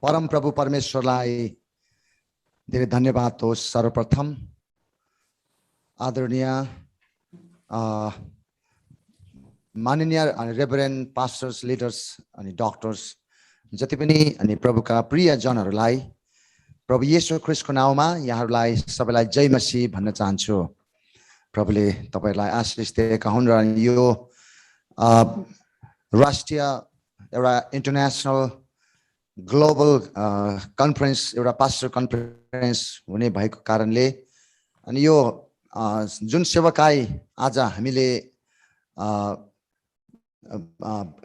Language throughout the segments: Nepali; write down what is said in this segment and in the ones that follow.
परम प्रभु परमेश्वरलाई धेरै धन्यवाद होस्। सर्वप्रथम आदरणीय माननीय रेभरेन्ड पास्टर्स, लिडर्स अनि डक्टर्स जति पनि अनि प्रभुका प्रिय जनहरूलाई प्रभु येशू ख्रीष्टको नाममा यहाँहरूलाई सबैलाई जय मसीह भन्न चाहन्छु। प्रभुले तपाईहरुलाई आशीष दिएका हुन् र यो राष्ट्रिय एउटा इन्टरनेशनल ग्लोबल कन्फरेन्स, एउटा पास्टर कन्फरेन्स हुने भएको कारणले अनि यो जुन सेवाकाई आज हामीले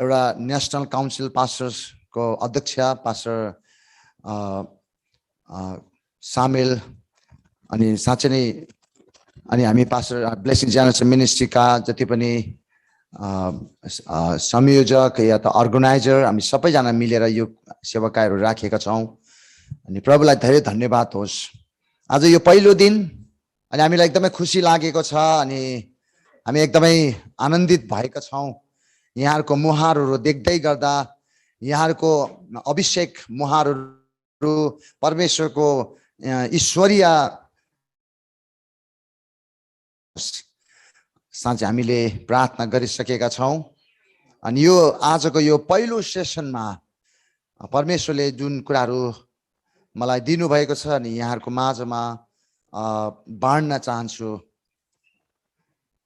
एउटा नेशनल काउन्सिल पास्टर्स को अध्यक्ष पास्टर सामेल अनि साँच्चै नै अनि हामी पास्टर ब्लेसिङ जेनरेसन मिनिस्ट्री का जति पनि संयोजक या त अर्गनाइजर हामी सबैजना मिलेर यो सेवाकाईहरु राखेका छौं। अनि प्रभुलाई धेरै धन्यवाद होस्। आज यो पहिलो दिन अनि हामीलाई एकदमै खुसी लागेको छ अनि हामी एकदमै आनन्दित भएका छौं। यहाँहरुको मुहारहरु देख्दै गर्दा यहाँहरुको अभिषेक मुहारहरु परमेश्वरको ईश्वरीय साँच्चै हामीले प्रार्थना गरिसकेका छौं। अनि यो आजको यो पहिलो सेसनमा परमेश्वरले जुन कुराहरु मलाई दिनु भएको छ अनि यहाँहरुको माझमा बाँड्न चाहन्छु।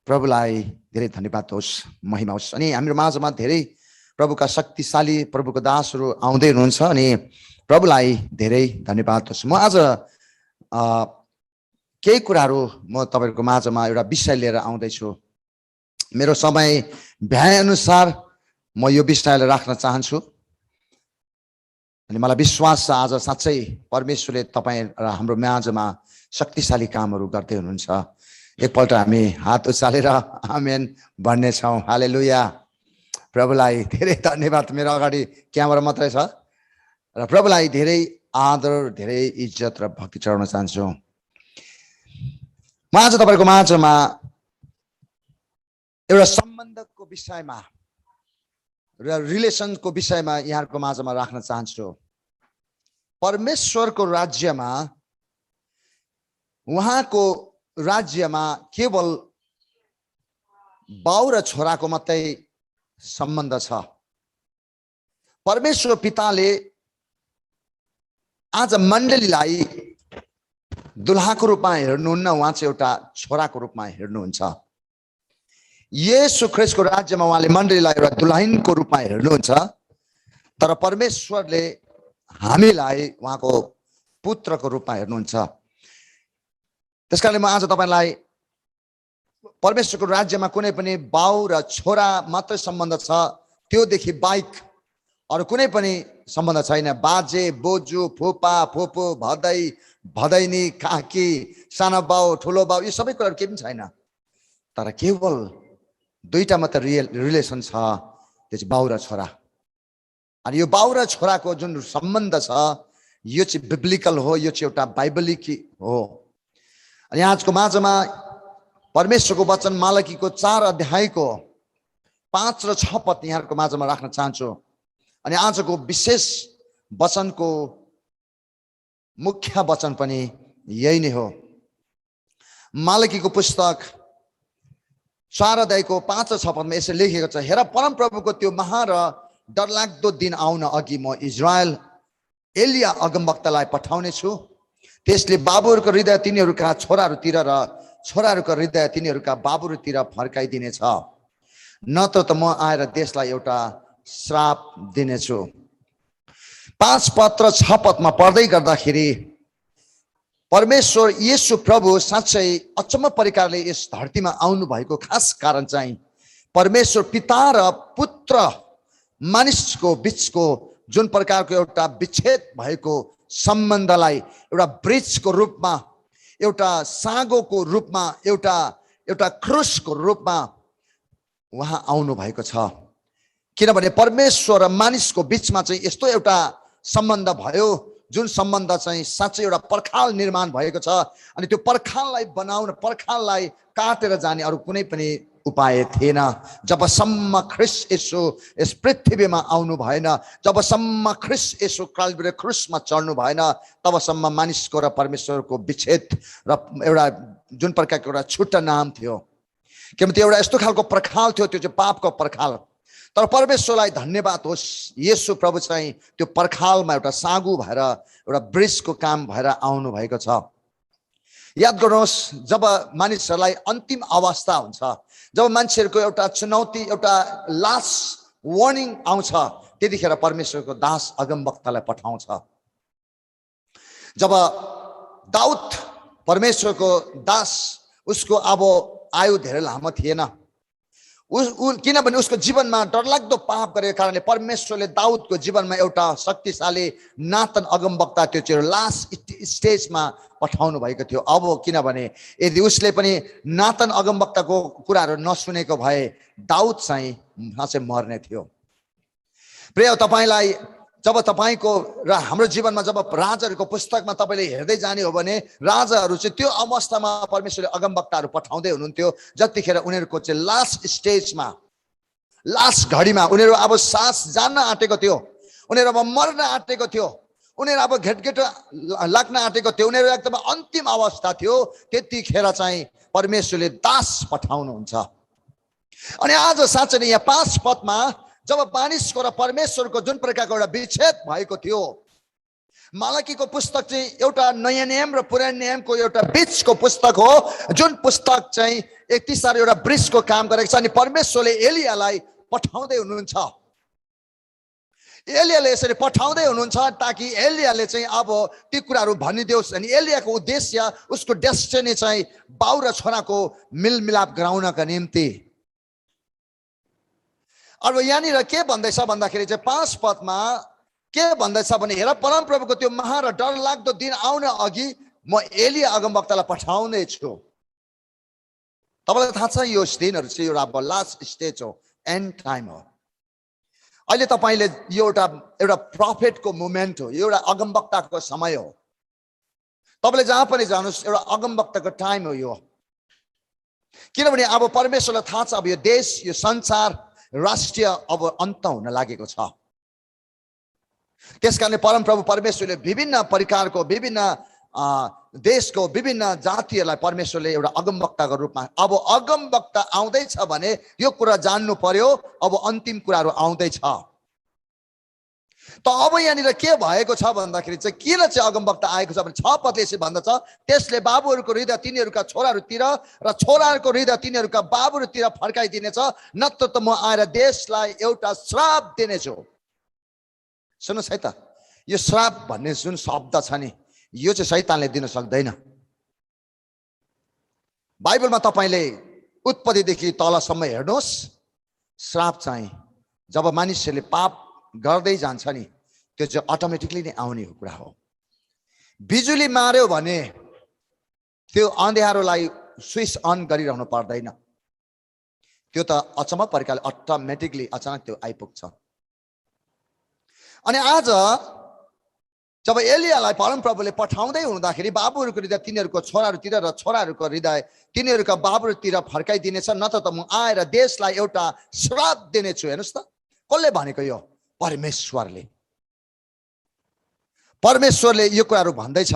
प्रभुलाई धेरै धन्यवाद होस्, महिमा होस्। अनि हाम्रो माझमा धेरै प्रभुका शक्तिशाली प्रभुको दासहरु आउँदै हुनुहुन्छ अनि प्रभुलाई धेरै धन्यवाद होस्। म आज केही कुराहरु म तपाईहरुको माझमा एउटा विषय लिएर आउँदै छु। मेरो समय भ्याए अनुसार म यो विषयलाई राख्न चाहन्छु। अनि मलाई विश्वास छ आज साच्चै परमेश्वरले तपाई र हाम्रो माझमा शक्तिशाली कामहरु गर्दै हुनुहुन्छ। एकपल्ट हामी हात उचालेर आमेन भन्ने छौं। हालेलुया। प्रभुलाई धेरै धन्यवाद। मेरो अगाडि क्यामेरा मात्रै छ र प्रभुलाई धेरै आदर, धेरै इज्जत र भक्ति चढाउन चाहन्छु। म आज तपाईहरुको माझमा एउटा सम्बन्धको विषयमा र रिलेसनको विषयमा यहाँहरुको माझमा राख्न चाहन्छु। परमेश्वरको राज्यमा, उहाँको राज्यमा केवल बाउ र छोराको मात्रै सम्बन्ध छ। परमेश्वर पिताले आज मण्डलीलाई दुल्हाको रूपमा हेर्नुहुन्न, उहाँ चाहिँ एउटा छोराको रूपमा हेर्नुहुन्छ। येशू ख्रीष्टको राज्यमा उहाँले मण्डलीलाई एउटा दुल्हनको रूपमा हेर्नुहुन्छ, तर परमेश्वरले हामीलाई उहाँको पुत्रको रूपमा हेर्नुहुन्छ। त्यसकारणले म आज तपाईलाई परमेश्वरको राज्यमा कुनै पनि बाउ र छोरा मात्रै सम्बन्ध छ, त्योदेखि बाहेक अरु कुनै पनि सम्बन्ध छैन। बाजे, बोजू, फुपा, फुपू, भदै, भदैनी, काकी, सानो बाउ, ठुलो बाउ, यो सबै कुराहरु केही पनि छैन। तर केवल दुईटा मात्र रिलेसन छ, त्यो चाहिँ बाउ र छोरा। अनि यो बाउ र छोराको जुन सम्बन्ध छ यो चाहिँ बिब्लिकल हो, यो चाहिँ एउटा बाइबलिक हो। अनि आजको माझमा परमेश्वरको वचन मालकीको 4 अध्यायको 5 र 6 पद यहाँहरुको माझमा राख्न चाहन्छु। अनि आजको विशेष वचनको मुख्य वचन पनि यही नै हो। मालकीको पुस्तक 4 अध्यायको 5 र 6 पदमा यसरी लेखिएको छ, हेर परम प्रभुको त्यो महा र डरलाग्दो दिन आउन अघि म इजरायल एलिया अगमवक्तालाई पठाउने छु। त्यसले बाबुहरूको हृदय तिनीहरूका छोराहरूतिर र छोराहरूका हृदय तिनीहरूका बाबुहरूतिर फर्काइदिनेछ, नत्र त म आएर देशलाई एउटा श्राप दिनेछु। 5 पद र 6 पदमा पढ्दै गर्दाखेरि परमेश्वर येशू प्रभु साँच्चै अचम्म प्रकारले यस धरतीमा आउनु भएको खास कारण चाहिँ परमेश्वर पिता र पुत्र मानिसको बीचको जुन प्रकारको एउटा विच्छेद भएको सम्बन्धलाई एउटा ब्रिजको रूपमा, एउटा सागोको रूपमा, एउटा क्रुसको रूपमा उहाँ आउनु भएको छ। किनभने परमेश्वर र मानिसको बीचमा चाहिँ यस्तो एउटा सम्बन्ध भयो जुन सम्बन्ध चाहिँ साँच्चै एउटा पर्खाल निर्माण भएको छ। अनि त्यो पर्खाललाई बनाउन, पर्खाललाई काटेर जाने अरु कुनै पनि उपाय थिएन, जबसम्म ख्रीष्ट येशू यस पृथ्वीमा आउनु भएन, जबसम्म ख्रीष्ट येशू काल्भरी क्रुसमा चढ्नु भएन, तबसम्म मानिसको र परमेश्वरको विच्छेद र एउटा जुन प्रकारको एउटा छुट्टा नाम थियो, किनभने त्यो एउटा यस्तो खालको पर्खाल थियो, त्यो चाहिँ पापको पर्खाल। तर परमेश्वरलाई धन्यवाद होस्, येशू प्रभु चाहिँ त्यो पर्खालमा एउटा सागु भएर एउटा ब्रिजको काम भएर आउनु भएको छ। याद गर्नुहोस्, जब मानिसहरूलाई अन्तिम अवस्था हुन्छ, जब मान्छेहरूको एउटा चुनौती, एउटा लास्ट वार्निङ आउँछ, त्यतिखेर परमेश्वरको दास अगमवक्तालाई पठाउँछ। जब दाउद परमेश्वरको दास, उसको अब आयु धेरै लामो थिएन, किनभने उसको जीवनमा डरलाग्दो पाप गरेको कारणले परमेश्वरले दाउदको जीवनमा एउटा शक्तिशाली नातन अगमवक्ता त्यो चाहिँ लास्ट स्टेजमा पठाउनु भएको थियो। अब किनभने यदि उसले पनि नातन अगमवक्ताको कुराहरू नसुनेको भए दाउद चाहिँ साँच्चै मर्ने थियो। प्रिय तपाईलाई, जब तपाईको र हाम्रो जीवनमा जब राजाहरूको पुस्तकमा तपाईले हेर्दै जाने हो भने राजाहरू चाहिँ त्यो अवस्थामा परमेश्वरले अगमवक्ताहरू पठाउँदै हुनुहुन्थ्यो, जतिखेर उनीहरूको चाहिँ लास्ट स्टेजमा, लास्ट घडीमा उनीहरू अब सास जान आँटेको थियो, उनीहरू अब मर्न आँटेको थियो, उनीहरू अब घेटघेट लाग्न आँटेको थियो, उनीहरू एकदम अन्तिम अवस्था थियो, त्यतिखेर चाहिँ परमेश्वरले दास पठाउनुहुन्छ। अनि आज साँच्चै नै यहाँ 5 पदमा जब मानिसको र परमेश्वरको जुन प्रकारको एउटा विच्छेद भएको थियो, मालकीको पुस्तक चाहिँ एउटा नयाँ नियम र पुरानो नियमको एउटा बीचको पुस्तक हो, जुन पुस्तक चाहिँ यति साह्रो एउटा ब्रिजको काम गरेको छ। अनि परमेश्वरले एलियालाई पठाउँदै हुनुहुन्छ, एलियाले यसरी पठाउँदै हुनुहुन्छ ताकि एलियाले चाहिँ अब ती कुराहरू भनिदियोस्। अनि एलियाको उद्देश्य, उसको डेस्टिनी चाहिँ बाउ र छोराको मिलमिलाप गराउनका निम्ति। अब यहाँनिर के भन्दैछ भन्दाखेरि चाहिँ 5 पदमा के भन्दैछ भने, हेर परमप्रभुको त्यो महा र डरलाग्दो दिन आउन अघि म एलिया अगमवक्तालाई पठाउने छु। तपाईलाई थाहा छ यो दिनहरू चाहिँ एउटा अब लास्ट स्टेज हो, एन्ड टाइम हो। अहिले तपाईले यो एउटा प्रफेटको मोमेन्ट हो, यो एउटा अगमवक्ताको समय हो। तपाईले जहाँ पनि जानुहोस् एउटा अगमवक्ताको टाइम हो यो, किनभने अब परमेश्वरलाई थाहा छ अब यो देश, यो संसार, राष्ट्रिय अब अन्त हुन लागेको छ। त्यसकारणले परमप्रभु परमेश्वरले विभिन्न प्रकारको, विभिन्न देशको विभिन्न जातिहरूलाई परमेश्वरले एउटा अगमवक्ताको रूपमा, अब अगमवक्ता आउँदैछ भने यो कुरा जान्नु पर्यो, अब अन्तिम कुराहरू आउँदैछ। त अब यहाँनिर के भएको छ भन्दाखेरि चाहिँ किन चाहिँ अगमवक्ता आएको छ भने 6 पदले यसरी भन्दछ, त्यसले बाबुहरूको हृदय तिनीहरूका छोराहरूतिर र छोराहरूको हृदय तिनीहरूका बाबुहरूतिर फर्काइदिनेछ, नत्र त म आएर देशलाई एउटा श्राप दिनेछु। सुन्नुहोस् है त, यो श्राप भन्ने जुन शब्द छ नि, यो चाहिँ शैतानले दिन सक्दैन। बाइबलमा तपाईले उत्पत्तिदेखि तलसम्म हेर्नुहोस्, श्राप चाहिँ जब मानिसहरूले पाप गर्दै जान्छ नि, त्यो चाहिँ अटोमेटिकली नै आउने कुरा हो। बिजुली मार्यो भने त्यो अँध्यारोलाई स्विच अन गरिरहनु पर्दैन, त्यो त अचम्म प्रकारले अटोमेटिकली अचानक त्यो आइपुग्छ। अनि आज जब एलियालाई परमप्रभुले पठाउँदै हुँदाखेरि बाबुहरूको हृदय तिनीहरूको छोराहरूतिर र छोराहरूको हृदय तिनीहरूका बाबुहरूतिर फर्काइदिनेछ, नत्र त म आएर देशलाई एउटा श्राप दिनेछु। हेर्नुहोस् त, कसले भनेको यो? परमेश्वरले। परमेश्वरले यो कुराहरू भन्दैछ।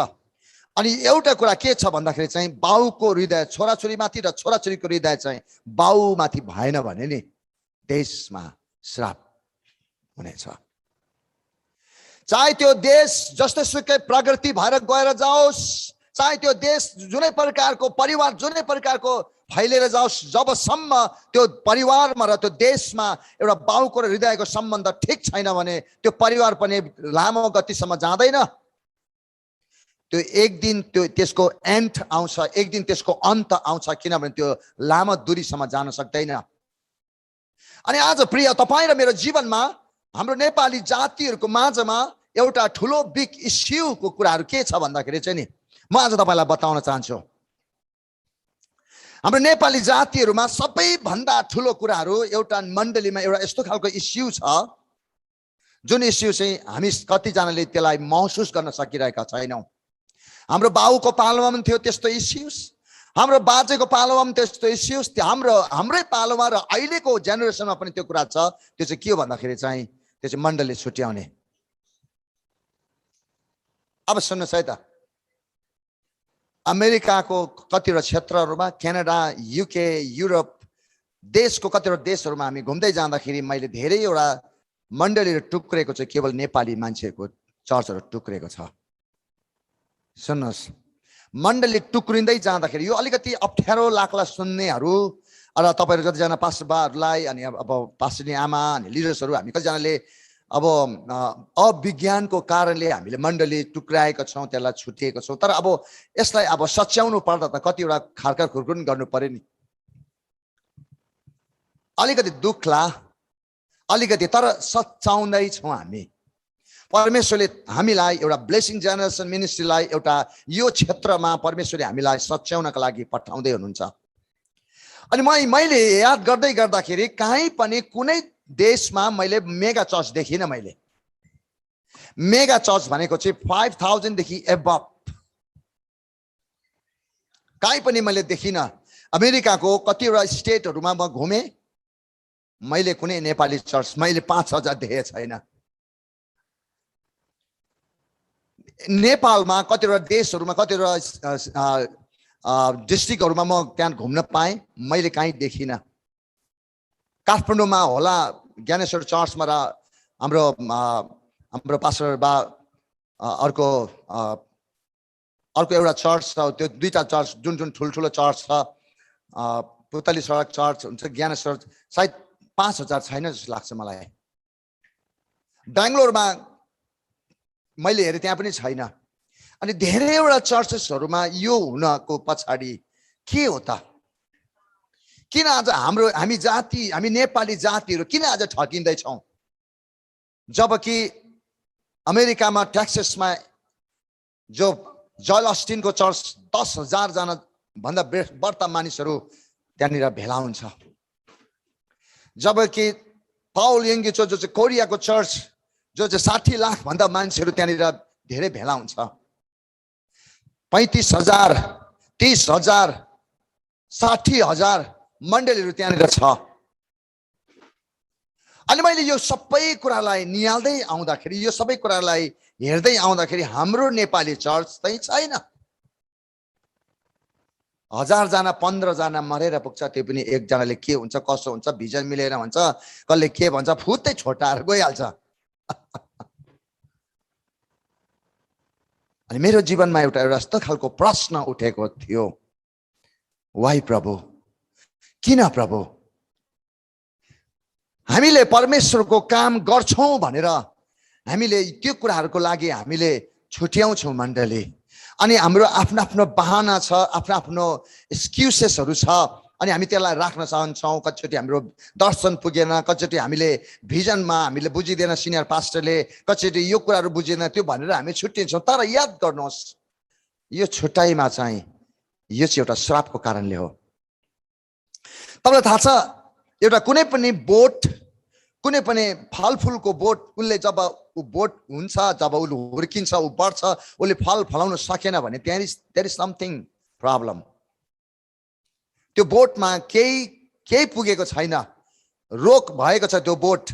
अनि एउटा कुरा के छ भन्दाखेरि चाहिँ बाउको हृदय छोराछोरीमाथि र छोराछोरीको हृदय चाहिँ बाउमाथि भएन भने नि देशमा श्राप हुनेछ। चाहे त्यो देश जस्तै सुकै प्रगति भएर गएर जाओस्, चाहे त्यो देश जुनै प्रकारको परिवार जुनै प्रकारको फैलिएर जाओस्, जबसम्म त्यो परिवारमा र त्यो देशमा एउटा बाउको र हृदयको सम्बन्ध ठिक छैन भने त्यो परिवार पनि लामो गतिसम्म जाँदैन। त्यो एक दिन त्यो त्यसको एन्ड आउँछ, एक दिन त्यसको अन्त आउँछ, किनभने त्यो लामो दूरीसम्म जान सक्दैन। अनि आज प्रिय तपाईँ र मेरो जीवनमा, हाम्रो नेपाली जातिहरूको माझमा एउटा ठुलो बिग इस्युको कुराहरू के छ भन्दाखेरि चाहिँ नि म आज तपाईलाई बताउन चाहन्छु। हाम्रो नेपाली जातिहरूमा सबैभन्दा ठुलो कुराहरू एउटा मण्डलीमा एउटा यस्तो खालको इस्यु छ, जुन इस्यु चाहिँ हामी कतिजनाले त्यसलाई महसुस गर्न सकिरहेका छैनौँ। हाम्रो बाउको पालोमा पनि थियो त्यस्तो इस्युज, हाम्रो बाजेको पालोमा पनि त्यस्तो इस्युज थियो, हाम्रै पालोमा र अहिलेको जेनेरेसनमा पनि त्यो कुरा छ। त्यो चाहिँ के हो भन्दाखेरि चाहिँ त्यो चाहिँ मण्डली छुट्याउने। अब सुन्नुहोस् है त, अमेरिकाको कतिवटा क्षेत्रहरूमा, क्यानाडा, युके, युरोप देशको कतिवटा देशहरूमा हामी घुम्दै जाँदाखेरि मैले धेरैवटा मण्डलीहरू टुक्रेको चाहिँ केवल नेपाली मान्छेहरूको चर्चहरू टुक्रेको छ। सुन्नुहोस्, मण्डली टुक्रिँदै जाँदाखेरि यो अलिकति अप्ठ्यारो लाग्ला सुन्नेहरू र तपाईँहरू जतिजना पास्टरबाहरूलाई अनि अब पास्टरनी आमा अनि लिडर्सहरू हामी कतिजनाले अब अविज्ञानको कारणले हामीले मण्डली टुक्राएका छौँ, त्यसलाई छुटिएको छौँ। तर अब यसलाई अब सच्याउनु पर्दा त कतिवटा खारकार खुर्कुन गर्नु पर्यो नि। अलिकति दुख्ला, अलिकति, तर सच्याउँदैछौँ हामी। परमेश्वरले हामीलाई एउटा ब्लेसिङ जेनरेसन मिनिस्ट्रीलाई एउटा यो क्षेत्रमा परमेश्वरले हामीलाई सच्याउनका लागि पठाउँदै हुनुहुन्छ। अनि मैले याद गर्दै गर्दाखेरि कहीँ पनि कुनै देशमा मैले मेगा चर्च देखिनँ। मैले मेगा चर्च भनेको चाहिँ 5000 देखि एबभ कहीँ पनि मैले देखिनँ। अमेरिकाको कतिवटा स्टेटहरूमा म घुमेँ, मैले कुनै नेपाली चर्च मैले 5000 देखेको छैन। नेपालमा कतिवटा देशहरूमा कतिवटा डिस्ट्रिक्टहरूमा म त्यहाँ घुम्न पाएँ, मैले कहीँ देखिनँ। काठमाडौँमा होला ज्ञानेश्वर चर्चमा र हाम्रो पास्टर बा अर्को एउटा चर्च छ, त्यो दुईटा चर्च जुन ठुल्ठुलो चर्च छ, पुतली सडक चर्च हुन्छ, ज्ञानेश्वर, सायद 5000 छैन जस्तो लाग्छ मलाई। बेङ्गलोरमा मैले हेरेँ त्यहाँ पनि छैन। अनि धेरैवटा चर्चेसहरूमा यो हुनको पछाडि के हो त? किन आज हामी नेपाली जातिहरू किन आज ठकिँदैछौँ? जबकि अमेरिकामा टेक्सासमा जो जोएल अस्टिनको चर्च 10,000 जना भन्दा बढ्ता मानिसहरू त्यहाँनिर भेला हुन्छ। जबकि पाउल यङ्गी जो चाहिँ कोरियाको चर्च जो चाहिँ 60 लाख भन्दा मान्छेहरू त्यहाँनिर धेरै भेला हुन्छ। 35,000, 30,000, 60,000 मण्डलीहरू त्यहाँनिर छ। अनि मैले यो सबै कुरालाई निहाल्दै आउँदाखेरि, यो सबै कुरालाई हेर्दै आउँदाखेरि हाम्रो नेपाली चर्च चाहिँ छैन। 1000 जना 15 जना मरेर पुग्छ, त्यो पनि एकजनाले के हुन्छ कसो हुन्छ भिजन मिलेर भन्छ, कसले के भन्छ फुत्तै छोटाएर गइहाल्छ। अनि मेरो जीवनमा एउटा यस्तो खालको प्रश्न उठेको थियो, वाइ प्रभु, किन प्रभु? हामीले परमेश्वरको काम गर्छौँ भनेर हामीले त्यो कुराहरूको लागि हामीले छुट्याउँछौँ मण्डली। अनि हाम्रो आफ्नो आफ्नो बहाना छ, आफ्नो आफ्नो एक्सक्युसेसहरू छ, अनि हामी त्यसलाई राख्न चाहन्छौँ। कतिचोटि हाम्रो दर्शन पुगेन, कतिचोटि हामीले भिजनमा हामीले बुझिँदैन, सिनियर पास्टरले कतिचोटि यो कुराहरू बुझेन, त्यो भनेर हामी छुट्टिन्छौँ। तर याद गर्नुहोस्, यो छुट्टाइमा चाहिँ यो चाहिँ एउटा श्रापको कारणले हो। तपाईँलाई थाहा छ, एउटा कुनै पनि बोट, कुनै पनि फलफुलको बोट, उसले जब ऊ बोट हुन्छ, जब उसले हुर्किन्छ, ऊ बढ्छ, उसले फल फलाउन सकेन भने देयर इज समथिङ प्रब्लम। त्यो बोटमा केही पुगेको छैन, रोग भएको छ त्यो बोट,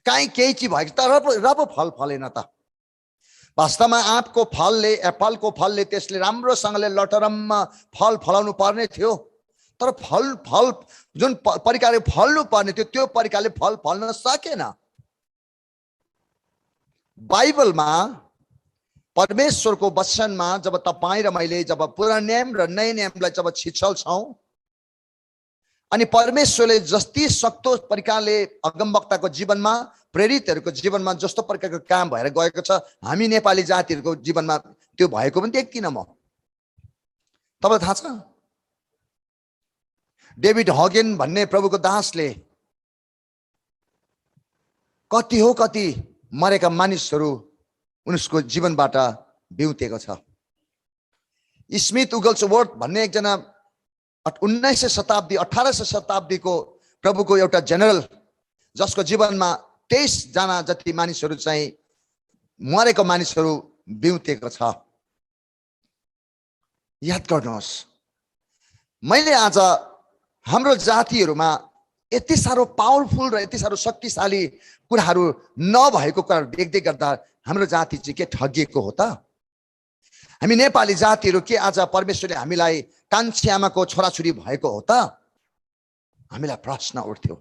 कहीँ केही चिज भएको, तर र पो फल फलेन त। वास्तवमा आँपको फलले, एप्पलको फलले त्यसले राम्रोसँगले लटरम्म फल फलाउनु पर्ने थियो, तर फल जुन परिकारले फल्नु पर्ने थियो त्यो परिकारले फल फल्न सकेन। बाइबलमा परमेश्वरको वचनमा जब तपाईँ र मैले जब पुरानो नियम र नयाँ नियमलाई जब छिछल्छौँ, अनि परमेश्वरले जति सक्दो प्रकारले अगमवक्ताको जीवनमा, प्रेरितहरूको जीवनमा जस्तो प्रकारको काम भएर गएको छ, हामी नेपाली जातिहरूको जीवनमा त्यो भएको पनि देख्दिनँ म। तपाईँलाई थाहा छ, डेभिड हगेन भन्ने प्रभुको दासले कति मरेका मानिसहरू उनको जीवनबाट बिउतेको छ। स्मिथ उगल्सवर्थ भन्ने एकजना 19औं शताब्दी 18औं शताब्दीको प्रभुको एउटा जेनरल, जसको जीवनमा 23 जना जति मानिसहरू चाहिँ मरेको मानिसहरू बिउतेको छ। याद गर्नुहोस्, मैले आज हाम्रो जातिहरुमा यति सारो पावरफुल र यति सारो शक्तिशाली कुराहरू नभएको कुरा देख्दै गर्दा हाम्रो जाति चाहिँ के ठगिएको हो त? हामी नेपाली जातिहरु के आज परमेश्वरले हामीलाई कान्छी आमाको छोराछोरी भएको हो त? हामीलाई प्रश्न उठ्थ्यो।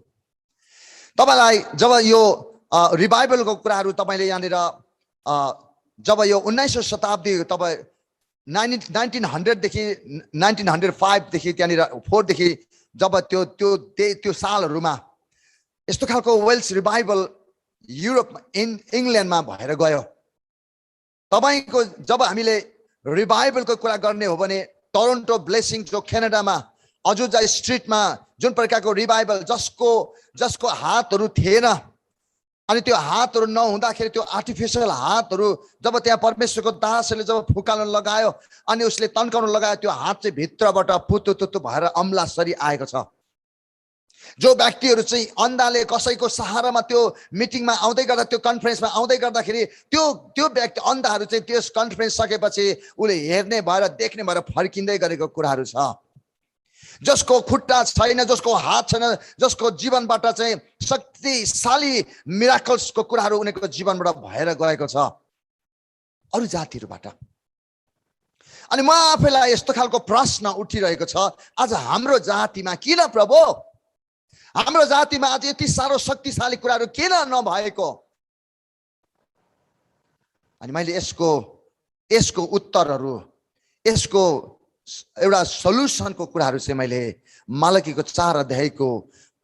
तपाईलाई जब यो रिभाइभलको कुराहरू तपाईले यहाँनिर जब यो 19औं शताब्दी तपाई 1900 देखि 1905 देखि त्यहाँनिर 4 देखि जब त्यो सालहरुमा यस्तो खालको वेल्स रिभाइभल युरोप इंग्ल्यान्डमा भएर गयो। तपाईको जब हामीले रिभाइभलको कुरा गर्ने हो भने टोरन्टो ब्लेसिङ जो क्यानाडामा अजुजा स्ट्रीटमा जुन प्रकारको रिभाइभल जसको हातहरु थिएन अनि त्यो हातहरु नहुँदाखेरि त्यो आर्टिफिशियल हातहरु जब त्यहाँ परमेश्वरको दासले जब फुकाल्न लगायो अनि उसले तन्काउन लगायो त्यो हात चाहिँ भित्रबाट पुतुतुतु भएर अम्लासरी आएको छ। जो व्यक्तिहरु चाहिँ अन्धाले कसैको सहारामा त्यो मिटिङमा आउँदै गर्दा त्यो कन्फरेन्समा आउँदै गर्दाखेरि त्यो व्यक्ति अन्धाहरु चाहिँ त्यस कन्फरेन्स सकेपछि उले हेर्ने भएर देख्ने भएर फर्किँदै गरेको कुराहरु छ। जसको खुट्टा छैन, जसको हात छैन, जसको जीवनबाट चाहिँ शक्तिशाली मिराकल्सको कुराहरु उनीको जीवनबाट भएर गएको छ अरु जातिहरुबाट। अनि म आफैलाई यस्तो खालको प्रश्न उठिरहेको छ, आज हाम्रो जातिमा किन प्रभु, हाम्रो जातिमा आज यति सारो शक्तिशाली कुराहरु किन नभएको? अनि मैले यसको उत्तरहरु, यसको एउटा सल्युसनको कुराहरु चाहिँ मैले मालकीको 4 अध्यायको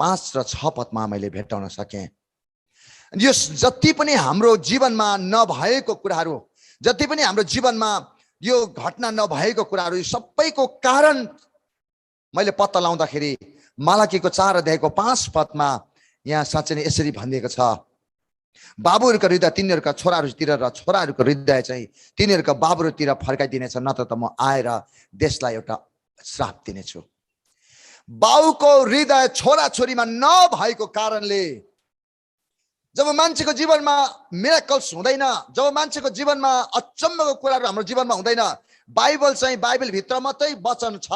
5 र 6 पदमा मैले भेट्टाउन सके। यो जति पनि हाम्रो जीवनमा नभएको कुराहरु, जति पनि हाम्रो जीवनमा यो घटना नभएको कुराहरु सबैको कारण मैले पत्ता लाउँदाखेरि मालकीको 4 अध्यायको 5 पदमा यहाँ साँच्चै नै यसरी भनिएको छ, बाबुहरुको हृदय तिनीहरुका छोराहरुतिर र छोराहरुको हृदय चाहिँ तिनीहरुका बाबुहरुतिर फर्काइदिनेछ, नत्र त म आएर देशलाई एउटा श्राप दिनेछु। बाउको हृदय छोराछोरीमा नभएको कारणले जब मान्छेको जीवनमा मिराकल्स हुँदैन, जब मान्छेको जीवनमा अचम्मको कुराहरु हाम्रो जीवनमा हुँदैन, बाइबल चाहिँ बाइबल भित्र मात्रै वचन छ।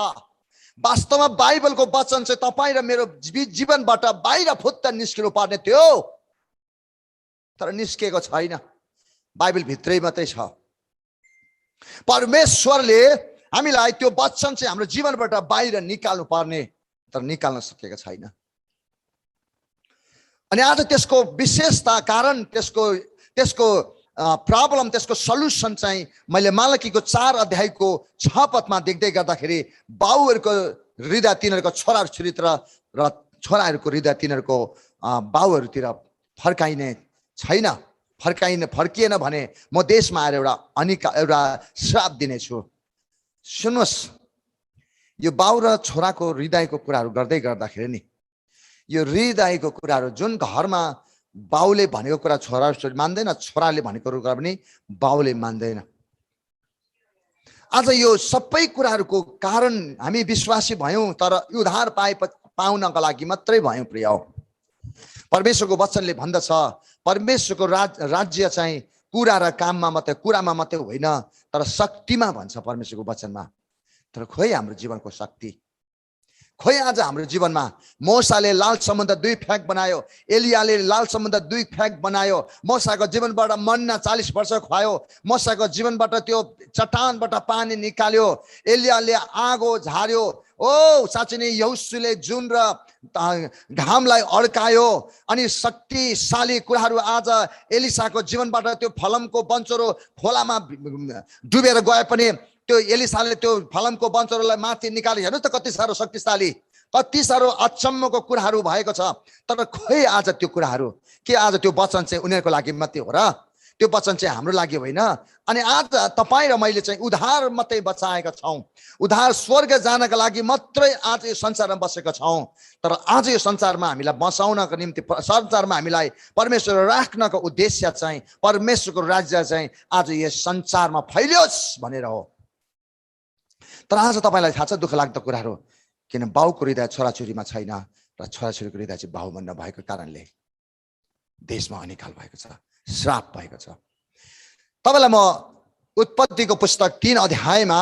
वास्तवमा बाइबलको वचन चाहिँ तपाई र मेरो जीवनबाट बाहिर फुत्त निस्किनु पर्ने थियो, तर निस्केको छैन, बाइबल भित्रै मात्रै छ। परमेश्वरले हामीलाई त्यो वचन चाहिँ हाम्रो जीवनबाट बाहिर निकाल्नु पर्ने, तर निकाल्न सकेको छैन। अनि आज त्यसको विशेषता कारण त्यसको प्रब्लम, त्यसको सल्युसन चाहिँ मैले मालकीको 4 अध्यायको 6 पदमा देख्दै गर्दाखेरि बाउहरुको हृदय तिनीहरुको छोराछोरीतिर र छोराहरुको हृदय तिनीहरुको बाउहरुतिर फर्काइने छैन, फर्किएन भने म देशमा आएर एउटा श्राप दिनेछु। सुन्नुहोस्, यो बाउ र छोराको हृदयको कुराहरु गर्दै गर्दाखेरि नि यो हृदयको कुराहरु जुन घरमा बाउले भनेको कुरा छोराले मान्दैन, छोराले भनेको कुरा पनि बाउले मान्दैन। आज यो सबै कुराहरुको कारण हामी विश्वासी भयौं, तर उद्धार पाउनका लागि मात्रै भयौं। प्रिय हो, परमेश्वरको वचनले भन्दछ परमेश्वरको राज्य चाहिँ कुरा र काममा मात्रै, कुरामा मात्रै होइन तर शक्तिमा भन्छ परमेश्वरको वचनमा। तर खोइ हाम्रो जीवनको शक्ति, खोइ आज हाम्रो जीवनमा मोसाले लाल समुद्र 2 फ्याक बनायो, एलियाले लाल समुद्र 2 फ्याक बनायो, मोसाको जीवनबाट मन्ना 40 वर्ष खुवायो, मोसाको जीवनबाट त्यो चट्टानबाट पानी निकाल्यो, एलियाले आगो झार्यो। ओ साँच्चै नै यहोशूले जुन र घामलाई अड्कायो अनि शक्तिशाली कुराहरु आज एलिसाको जीवनबाट त्यो फलमको बन्चरो खोलामा डुबेर गए पनि त्यो एलिसाले त्यो फलमको बन्चरोलाई माथि निकाल्यो। हेर्नुस् त कति सारो शक्तिशाली, कति सारो अचम्मको कुराहरु भएको छ। तर खोइ आज त्यो कुराहरु के आज त्यो वचन चाहिँ उनीहरुको लागि मात्रै हो र? त्यो वचन चाहिँ हाम्रो लागि होइन। अनि आज तपाई र मैले चाहिँ उद्धार मात्रै बचाएका छौं, उद्धार स्वर्ग जानका लागि मात्रै आज यो संसारमा बसेका छौं। तर आज यो संसारमा हामीलाई बसाउनको निम्ति, संसारमा हामीलाई परमेश्वर राख्नको उद्देश्य चाहिँ परमेश्वरको राज्य चाहिँ आज यस संसारमा फैलियोस् भनेर हो। तर आज तपाईलाई थाहा छ दुःख लाग्दो कुराहरु, किन बाउको हृदय छोराछोरीमा छैन र छोराछोरीको हृदय चाहिँ बाउमा नभएको कारणले देशमा अनिकाल भएको छ, श्राप भएको छ। तपाईलाई म उत्पत्तिको पुस्तक 3 अध्यायमा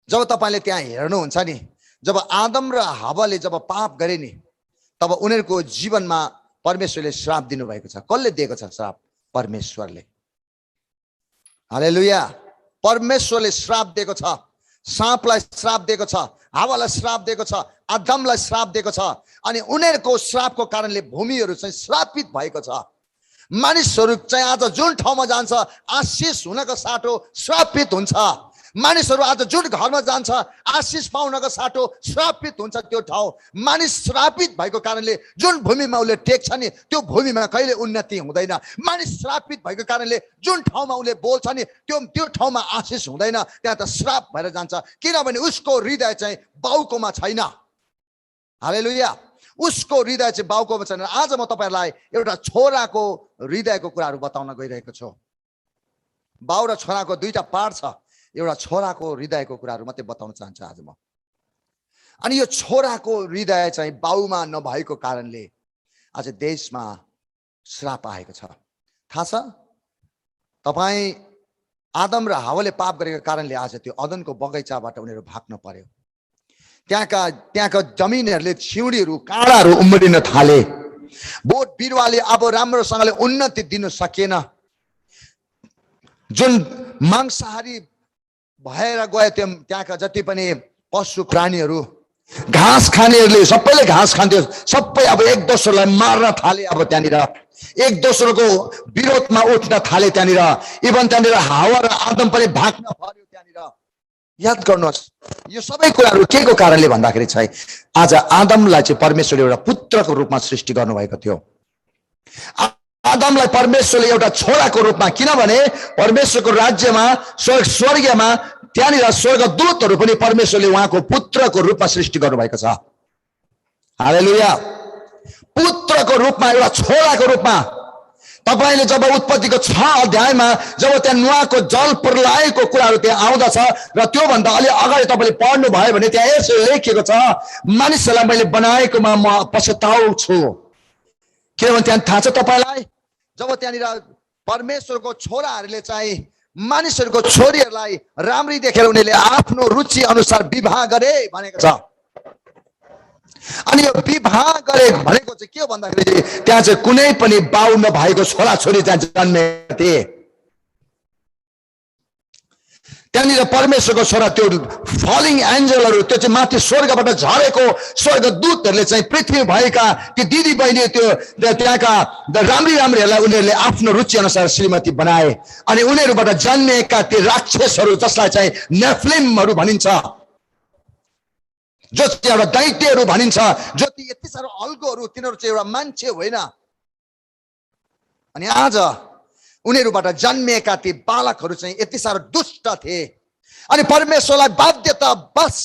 जब तपाईले त्यहाँ हेर्नुहुन्छ नि, जब आदम र हव्वाले जब पाप गरे नि तब उनीहरूको जीवनमा परमेश्वरले श्राप दिनुभएको छ। कसले दिएको छ श्राप? परमेश्वरले। हालेलुया। परमेश्वरले श्राप दिएको छ। साँपलाई श्राप दिएको छ, हावालाई श्राप दिएको छ, आदमलाई श्राप दिएको छ। अनि उनीहरूको श्रापको कारणले भूमिहरू चाहिँ श्रापित भएको छ। मानिसहरू चाहिँ आज जुन ठाउँमा जान्छ आशिष हुनको साटो श्रापित हुन्छ। मानिसहरू आज जुन घरमा जान्छ आशिष पाउनको साटो श्रापित हुन्छ। त्यो ठाउँ मानिस श्रापित भएको कारणले जुन भूमिमा उसले टेक्छ नि त्यो भूमिमा कहिले उन्नति हुँदैन। मानिस श्रापित भएको कारणले जुन ठाउँमा उसले बोल्छ नि त्यो ठाउँमा आशिष हुँदैन, त्यहाँ त श्राप भएर जान्छ। किनभने उसको हृदय चाहिँ बाउकोमा छैन। हालेलुया। उसको हृदय चाहिँ बाउकोमा छैन। आज म तपाईहरुलाई एउटा छोराको हृदयको कुराहरू बताउन गइरहेको छु। बाउ र छोराको दुईटा पार्ट छ। एउटा छोराको हृदयको कुराहरू मात्रै बताउन चाहन्छु आज म। अनि यो छोराको हृदय चाहिँ बाउमा नभएको कारणले आज देशमा श्राप आएको छ। थाहा छ तपाईँ आदम र हावाले पाप गरेको कारणले आज त्यो अदनको बगैँचाबाट उनीहरू भाग्न पर्यो। त्यहाँका जमिनहरूले छिउडीहरू काँडाहरू उम्रिन थाले। बोट बिरुवाले अब राम्रोसँगले उन्नति दिन सकेन। जुन मांसाहारी भएर गयो त्यहाँका जति पनि पशु प्राणीहरू घाँस खानेहरूले सबैले घाँस खान्थ्यो। सबै अब एक दोस्रोलाई मार्न थाले। अब त्यहाँनिर एक दोस्रोको विरोधमा उठ्न थाले। त्यहाँनिर इभन त्यहाँनिर हावा र आदम पनि भाग्न पर्यो। त्यहाँनिर याद गर्नुहोस् यो सबै कुराहरू के को कारणले भन्दाखेरि चाहिँ आज आदमलाई चाहिँ परमेश्वरले एउटा पुत्रको रूपमा सृष्टि गर्नुभएको थियो। आदमलाई परमेश्वरले एउटा छोराको रूपमा, किनभने परमेश्वरको राज्यमा स्वर्गमा त्यहाँनिर स्वर्गदूतहरू पनि परमेश्वरले उहाँको पुत्रको रूपमा सृष्टि गर्नुभएको छ। हालेलुया। पुत्रको रूपमा, एउटा छोराको रूपमा। तपाईले जब उत्पत्तिको 6 अध्यायमा जब त्यहाँ नुहाको जल प्रलयको कुराहरू त्यहाँ आउँदछ र त्योभन्दा अलि अगाडि तपाईले पढ्नु भयो भने त्यहाँ यसो लेखिएको छ, मानिसहरूलाई मैले बनाएकोमा म पछताउ छु। किनभने त्यहाँ थाहा छ तपाईलाई जब त्यहाँनिर परमेश्वरको छोराहरूले चाहिँ मानिसहरूको छोरीहरूलाई राम्री देखेर उनीहरूले आफ्नो रुचि अनुसार विवाह गरे भनेको छ। अनि यो विवाह गरे भनेको चाहिँ के हो भन्दाखेरि त्यहाँ चाहिँ कुनै पनि बाउ नभएको छोराछोरी त्यहाँ जन्मेका थिए। त्यहाँनिर परमेश्वरको छोरा त्यो फलिङ एन्जलहरू त्यो चाहिँ माथि स्वर्गबाट झरेको स्वर्गदूतहरूले चाहिँ पृथ्वी भएका ती दिदी बहिनी त्यो त्यहाँका राम्री राम्रीहरूलाई उनीहरूले आफ्नो रुचि अनुसार श्रीमती बनाए। अनि उनीहरूबाट जन्मिएका ती राक्षसहरू जसलाई चाहिँ नेफ्लिमहरू भनिन्छ, जो चाहिँ एउटा दैत्यहरू भनिन्छ, जो यति साह्रो अल्गोहरू, तिनीहरू चाहिँ एउटा मान्छे होइन। अनि आज उनीहरूबाट जन्मिएका ती बालकहरू चाहिँ यति साह्रो दुष्ट थिए। अनि परमेश्वरलाई बाध्यता बस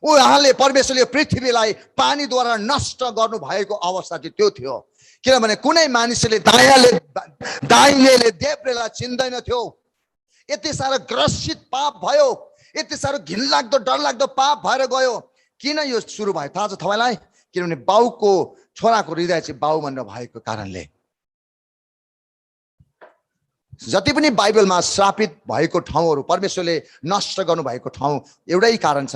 उहाँले परमेश्वरले पृथ्वीलाई पानीद्वारा नष्ट गर्नु भएको अवस्था चाहिँ त्यो थियो। किनभने कुनै मानिसले दाहिनेले देब्रेलाई चिन्दैन थियो। यति साह्रो ग्रसित पाप भयो, यति साह्रो घिनलाग्दो डरलाग्दो पाप भएर गयो। किन यो सुरु भयो थाहा छ तपाईलाई? किनभने बाउको छोराको हृदय चाहिँ बाउमा नभएको कारणले। जति पनि बाइबलमा श्रापित भएको ठाउँहरू परमेश्वरले नष्ट गर्नु भएको ठाउँ एउटै कारण छ,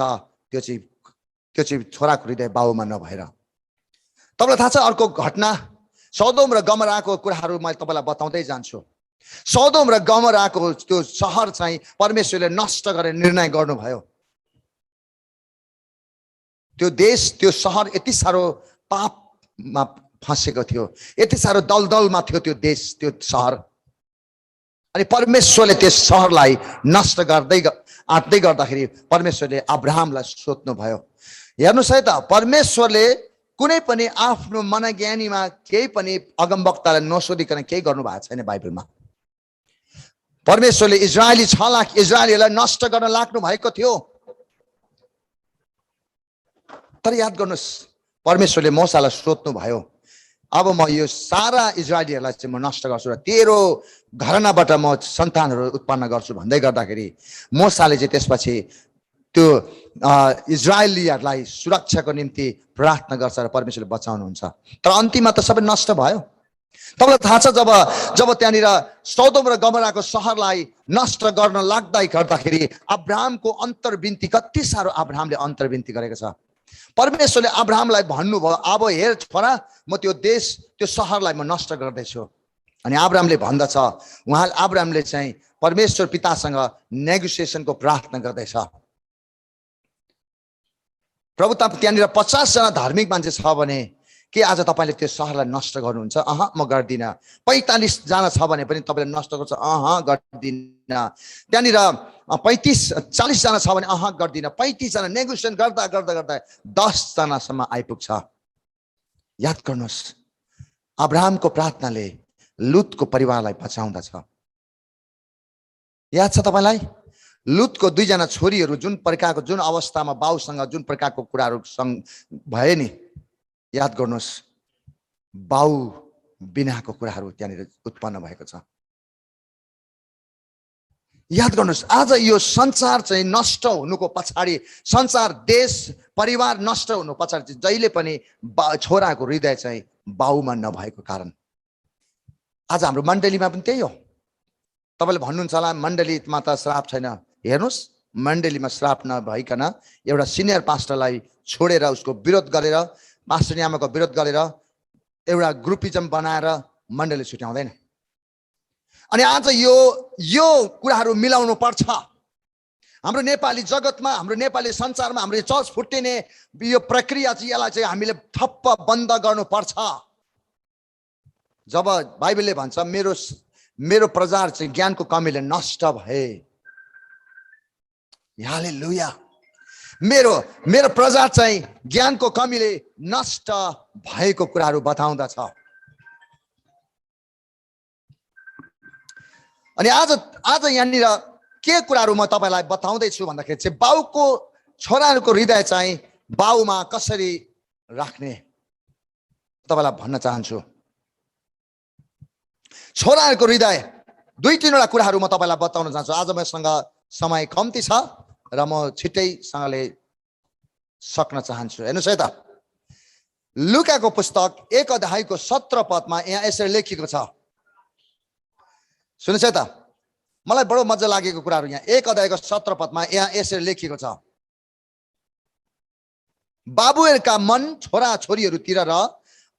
त्यो चाहिँ छोराको हृदय बाउमा नभएर। तपाईलाई थाहा छ अर्को घटना सदोम र गमराको कुराहरू मैले तपाईलाई बताउँदै जान्छु। सदोम र गमराको त्यो शहर चाहिँ परमेश्वरले नष्ट गरेर निर्णय गर्नुभयो। त्यो देश, त्यो शहर यति साह्रो पापमा फँसेको थियो, यति साह्रो दलदलमा थियो त्यो देश, त्यो शहर। अनि परमेश्वरले त्यस शहरलाई नष्ट आँट्दै गर्दाखेरि परमेश्वरले अब्राहमलाई सोध्नु भयो। हेर्नुहोस् है त, परमेश्वरले कुनै पनि आफ्नो मनज्ञानीमा केही पनि अगमवक्तालाई नसोधिकन केही गर्नु भएको छैन बाइबलमा। परमेश्वरले 6 लाख इजरायलीहरूलाई नष्ट गर्न लाग्नु भएको थियो। तर याद गर्नुहोस् परमेश्वरले मूसालाई सोध्नु भयो, अब म यो सारा इजरायलीहरूलाई चाहिँ म नष्ट गर्छु र तेरो घरानाबाट म सन्तानहरू उत्पन्न गर्छु भन्दै गर्दाखेरि मूसाले चाहिँ त्यसपछि त्यो इजरायलीहरूलाई सुरक्षाको निम्ति प्रार्थना गर्छ र परमेश्वरले बचाउनुहुन्छ। तर अन्तिममा त सबै नष्ट भयो। तपाईलाई थाहा छ जब त्यहाँनिर सदोम र गमराको शहरलाई नष्ट गर्न लाग्दाखेरि अब्राहमको अन्तर्विन्ती, कति साह्रो अब्राहमले अन्तर्विन्ती गरेको छ। परमेश्वरले अब्राहमलाई भन्नुभयो, अब हेर छोरा, म त्यो देश त्यो सहरलाई म नष्ट गर्दैछु। अनि अब्राहमले भन्दछ, अब्राहमले चाहिँ परमेश्वर पितासँग नेगोसिएसनको प्रार्थना गर्दैछ। प्रभु, त्यहाँनिर 50 जना धार्मिक मान्छे छ भने के आज तपाईले त्यो सहरलाई नष्ट गर्नुहुन्छ? म गर्दिन। 45 जना छ भने पनि तपाईले नष्ट गर्छ? गर्दिन। त्यहाँनिर 40 जना छ भने गर्दिन। 35 जना नेगोसिएसन गर्दा गर्दा गर्दा 10 जनासम्म आइपुग्छ। याद गर्नुहोस्, अब्राहमको प्रार्थनाले लुतको परिवारलाई बचाउँदछ। याद छ तपाईलाई? लुतको 2 जना छोरीहरू जुन प्रकारको, जुन अवस्थामा बाउसँग जुन प्रकारको कुराहरू भए नि, याद गर्नुहोस्, बाउ बिनाको कुराहरू त्यहाँनिर उत्पन्न भएको छ। याद गर्नुहोस्, आज यो संसार चाहिँ नष्ट हुनुको पछाडि, संसार, देश, परिवार नष्ट हुनु पछाडि जहिले पनि छोराको हृदय चाहिँ बाउमा नभएको कारण। आज हाम्रो मण्डलीमा पनि त्यही हो। तपाईले भन्नुहुन्छ होला मण्डलीमा त श्राप छैन। हेर्नुहोस्, मण्डलीमा श्राप नभइकन एउटा सिनियर पास्टरलाई छोडेर, उसको विरोध गरेर, पास्टर आमाको विरोध गरेर एउटा ग्रुपिजम बनाएर मण्डली छुट्याउँदैन। अनि आज यो कुराहरू मिलाउनु पर्छ। हाम्रो नेपाली जगतमा, हाम्रो नेपाली संसारमा, हाम्रो चर्च फुट्टिने यो प्रक्रिया चाहिँ, यसलाई चाहिँ हामीले ठप्प बन्द गर्नुपर्छ। जब बाइबलले भन्छ मेरो प्रजा चाहिँ ज्ञानको कमीले नष्ट भए, हालेलुया, मेरो प्रजा चाहिँ ज्ञानको कमीले नष्ट भएको कुराहरू बताउँदछ। अनि आज यहाँनिर के कुराहरू म तपाईलाई बताउँदैछु भन्दाखेरि चाहिँ बाउको छोराहरूको हृदय चाहिँ बाउमा कसरी राख्ने तपाईलाई भन्न चाहन्छु। छोराहरूको हृदय 2-3 कुराहरू म तपाईलाई बताउन चाहन्छु। आज मसँग समय कम्ती छ र म छिट्टैसँगले सक्न चाहन्छु। हेर्नुहोस् है त, लुकाको पुस्तक 1 अध्यायको 17 पदमा यहाँ यसरी लेखिएको छ। सुन्नुहोस् है त, मलाई बडो मजा लागेको कुराहरू यहाँ 1 अध्यायको 17 पदमा यहाँ यसरी लेखिएको छ। बाबुहरूका मन छोरा छोरीहरूतिर र